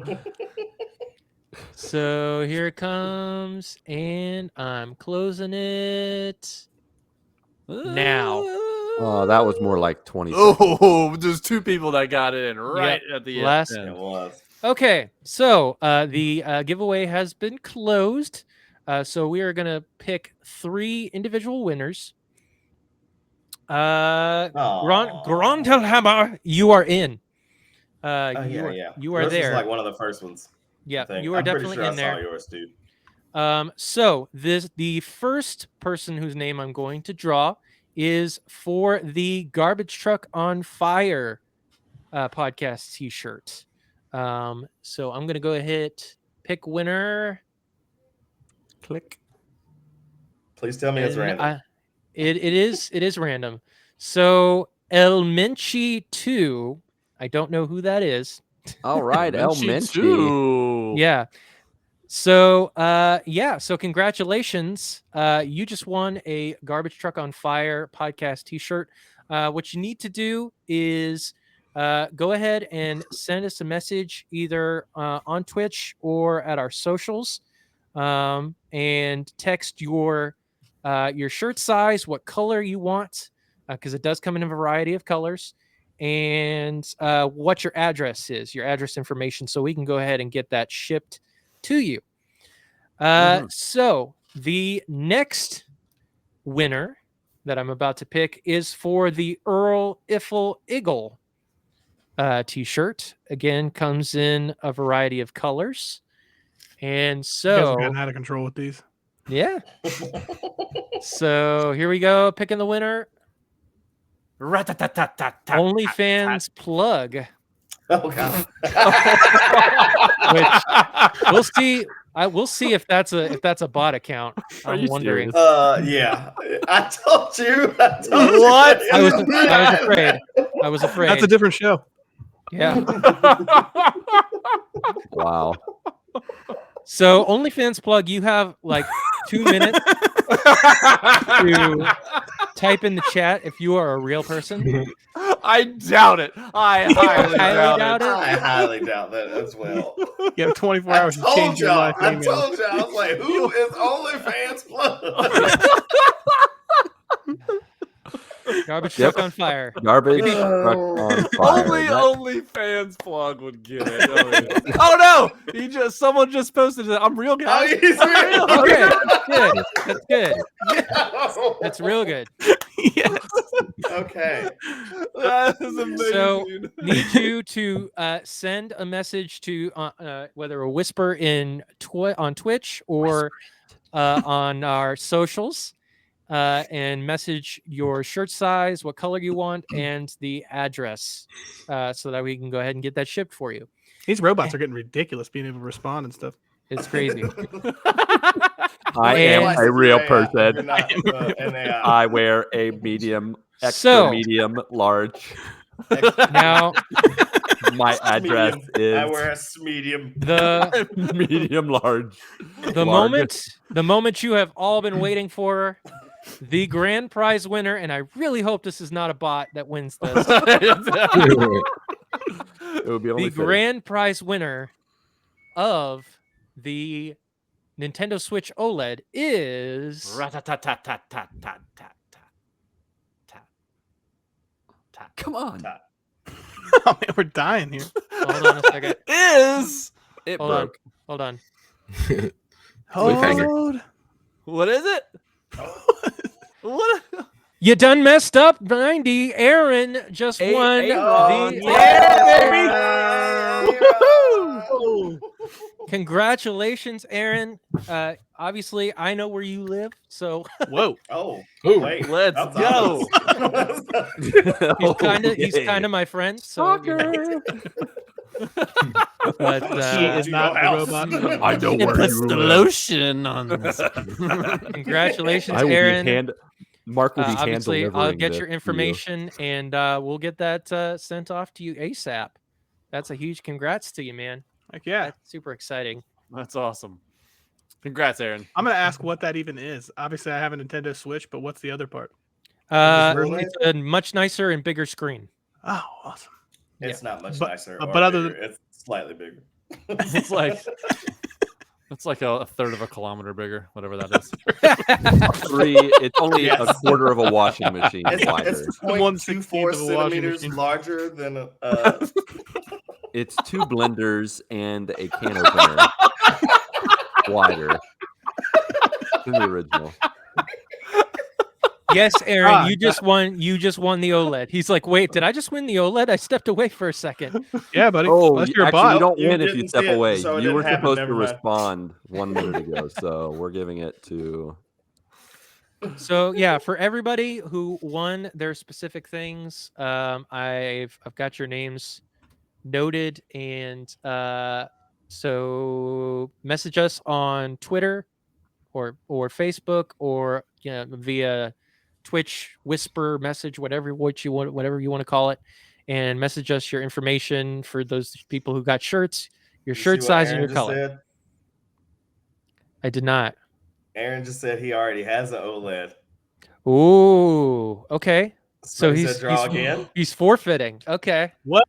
you. So here it comes, and I'm closing it now. Oh, that was more like 20 seconds. Oh, there's two people that got in right at the Last. end. It was. Okay, so the giveaway has been closed. So we are gonna pick 3 individual winners. Grontelhammer, you are in. You are Yours there. was like one of the first ones. Yeah, I think. you are I'm definitely pretty sure in there. I saw yours, dude. So the first person whose name I'm going to draw is for the Garbage Truck on Fire podcast T-shirt. So I'm gonna go ahead, pick winner. Click. Please tell me it's random. It is random. So Elmenchi 2, I don't know who that is. All right, Elmenchi Elmenchi. 2. Yeah. So so congratulations. You just won a Garbage Truck on Fire podcast T-shirt. What you need to do is go ahead and send us a message either on Twitch or at our socials, and text your shirt size, what color you want, because it does come in a variety of colors, and what your address is, your address information, so we can go ahead and get that shipped to you. So the next winner that I'm about to pick is for the Earl Iffle Eagle T-shirt. Again, comes in a variety of colors, and You guys so have gotten out of control with these. yeah. So here we go, picking the winner. OnlyFans plug. Oh god. Which we'll see. We'll see if that's a bot account. I'm wondering. Yeah. I told you. What? I was afraid. That's a different show. Yeah. Wow. So OnlyFans plug, you have like 2 minutes to type in the chat if you are a real person. I doubt it. I highly doubt it. I highly doubt that as well. You have 24 hours to change your life. I told you. I was like, who is OnlyFans plug? Garbage Truck on Fire. Garbage Truck on Fire. Only fans plug would get it. Oh no! Someone just posted it. I'm real, guys. Oh, he's real. Okay, good. That's good. That's real good. Yes. Okay. That is amazing. So need you to send a message to whether a whisper on Twitch or on our socials, and message your shirt size, what color you want, and the address, so that we can go ahead and get that shipped for you. These robots are getting ridiculous, being able to respond and stuff. It's crazy. I am a real person. NAI. I wear a medium, extra medium, large. Now, my address is. I wear a medium. The medium large. The moment you have all been waiting for. The grand prize winner, and I really hope this is not a bot that wins this. It would be only the grand prize winner of the Nintendo Switch OLED is Come on. Oh man, we're dying here. Hold on a second. It broke. Hold on. Hold. What is it? What? You done messed up, 90. Aaron just won the. Congratulations, Aaron. Obviously, I know where you live, so. Whoa! Wait, let's go. He's kind of my friend. So But He is not a robot. I know It where puts you the live. lotion on this. congratulations, I will Aaron. be Mark will be hand Obviously, I'll delivering get this your to you. information and we'll get that sent off to you ASAP. That's a huge congrats to you, man. Like, yeah. That's super exciting. That's awesome. Congrats, Aaron. I'm gonna ask what that even is. Obviously, I have a Nintendo Switch, but what's the other part? It's a much nicer and bigger screen. Oh, awesome. It's not much But- nicer. but or other bigger. It's slightly bigger. It's like a third of a kilometer bigger, whatever that is. It's only a quarter of a washing machine wider. It's 0.24 centimeters larger than It's 2 blenders and a can opener wider than the original. Yes, Aaron, you just won. You just won the OLED. He's like, wait, did I just win the OLED? I stepped away for a second. Yeah, buddy. Oh, Unless you're a actually, bot. you don't You win if didn't you step see it, away. so it You were didn't happen, supposed to never mind. respond 1 minute ago, so we're giving it to. So yeah, for everybody who won their specific things, I've got your names noted, and so message us on Twitter or Facebook or via Twitch whisper message, whatever you want to call it, and message us your information for those people who got shirts, your shirt size and your color. Said? I did not. Aaron just said he already has an OLED. Ooh, okay. So he he's said draw again. He's forfeiting. Okay. What?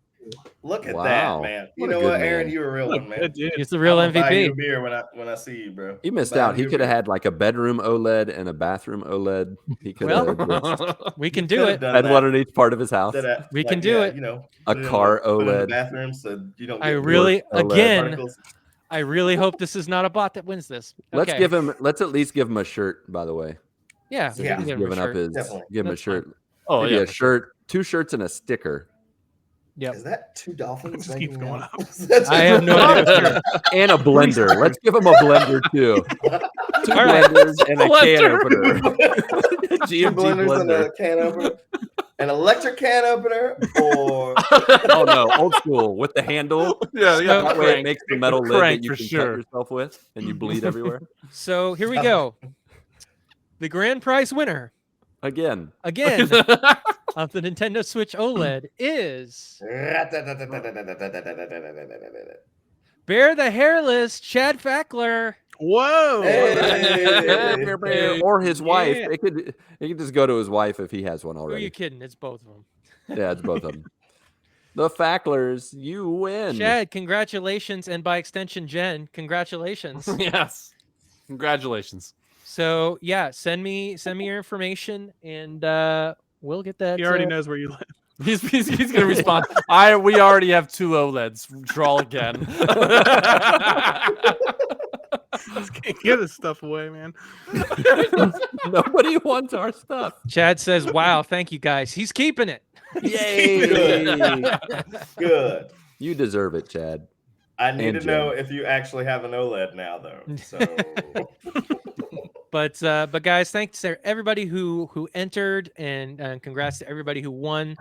Look at Wow. that, man. You What a know good what, Aaron? man. You're a real one, man. He's the real I'm gonna buy you MVP. a beer when I see you, bro. He missed Buy out. you He a could have beer. had like a bedroom OLED and a bathroom OLED. He could have We can do Could've it. done had that. one in each part of his house. We can do it. You know, A put it in car put it in the OLED. bathroom so you don't. I get really, OLED again, particles. I really hope this is not a bot that wins this. Let's Okay. let's at least give him a shirt, by the way. Yeah, Since we can he's give him a giving up shirt. his Definitely. give him a That's fine. shirt. Oh Maybe yeah, a shirt, 2 shirts and a sticker. Yep. Is that 2 dolphins? Just keeps going up. I have no idea. And a blender. Let's give him a blender too. 2 All right. blenders and a can Blender. opener. 2 GMG blenders and blender. a can opener, an electric can opener, or Oh no, old school with the handle. Yeah, yeah, That way it makes the metal lid that crank you for can sure. cut yourself with and you bleed everywhere. So here we go. The grand prize winner Again. again of the Nintendo Switch OLED is Bear the Hairless Chad Fackler. Whoa. Hey. Or his wife. Yeah. It could just go to his wife if he has one Who are already. you kidding? It's both of them. Yeah, it's both of them. The Facklers, you win. Chad, congratulations, and by extension, Jen, congratulations. Yes. Congratulations. So yeah, send me your information, and we'll get that. He already knows where you live. He's gonna respond. We already have 2 OLEDs. Draw again. Give this stuff away, man. Nobody wants our stuff. Chad says, "Wow, thank you guys. He's keeping it." Yay! Good. You deserve it, Chad. I need And to know if you actually have an OLED now, though. So But guys, thanks to everybody who entered, and congrats to everybody who won.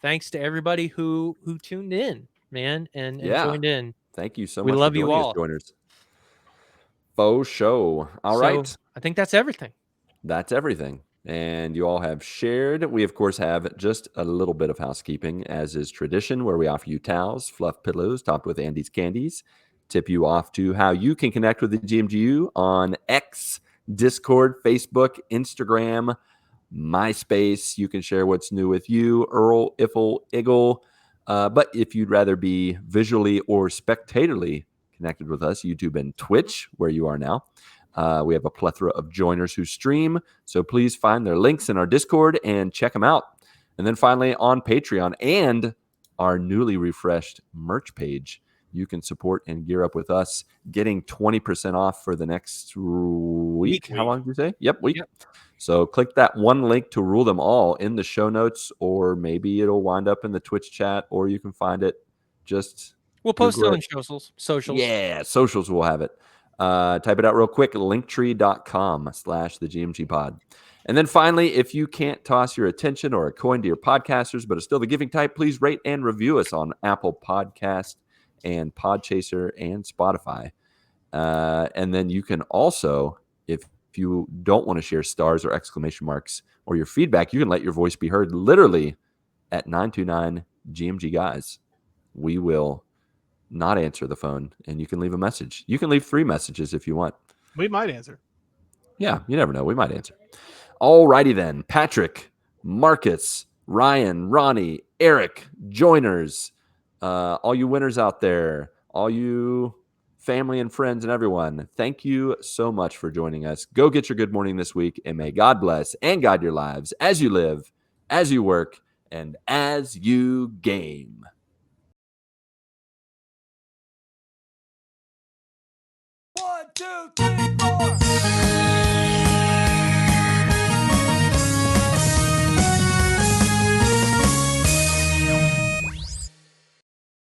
Thanks to everybody who tuned in, man, and joined in. Thank you so We much. love for you joining us, all. joiners. Faux show. All So, right. I think that's everything. That's everything. And you all have shared. We, of course, have just a little bit of housekeeping, as is tradition, where we offer you towels, fluff pillows topped with Andy's candies, tip you off to how you can connect with the GMGU on X, Discord, Facebook, Instagram, MySpace. You can share what's new with you, Earl, Iffle, Iggle. But if you'd rather be visually or spectatorly connected with us, YouTube and Twitch, where you are now. We have a plethora of joiners who stream, so please find their links in our Discord and check them out. And then finally on Patreon and our newly refreshed merch page, you can support and gear up with us, getting 20% off for the next week. How long did you say? Yep, week. Yep. So click that one link to rule them all in the show notes, or maybe it'll wind up in the Twitch chat, or you can find it just We'll post it Google on socials. Yeah, socials will have it. Type it out real quick, linktree.com/thegmgpod. And then finally, if you can't toss your attention or a coin to your podcasters, but are still the giving type, please rate and review us on Apple Podcast and Podchaser and Spotify. And then you can also, if you don't want to share stars or exclamation marks or your feedback, you can let your voice be heard literally at 929 GMG Guys. We will not answer the phone, and you can leave a message. You can leave 3 messages if you want. We might answer. Yeah, you never know. We might answer. Alrighty then. Patrick, Marcus, Ryan, Ronnie, Eric, joiners, all you winners out there, all you family and friends and everyone, thank you so much for joining us. Go get your good morning this week, and may God bless and guide your lives as you live, as you work, and as you game. 1, 2, 3, 4.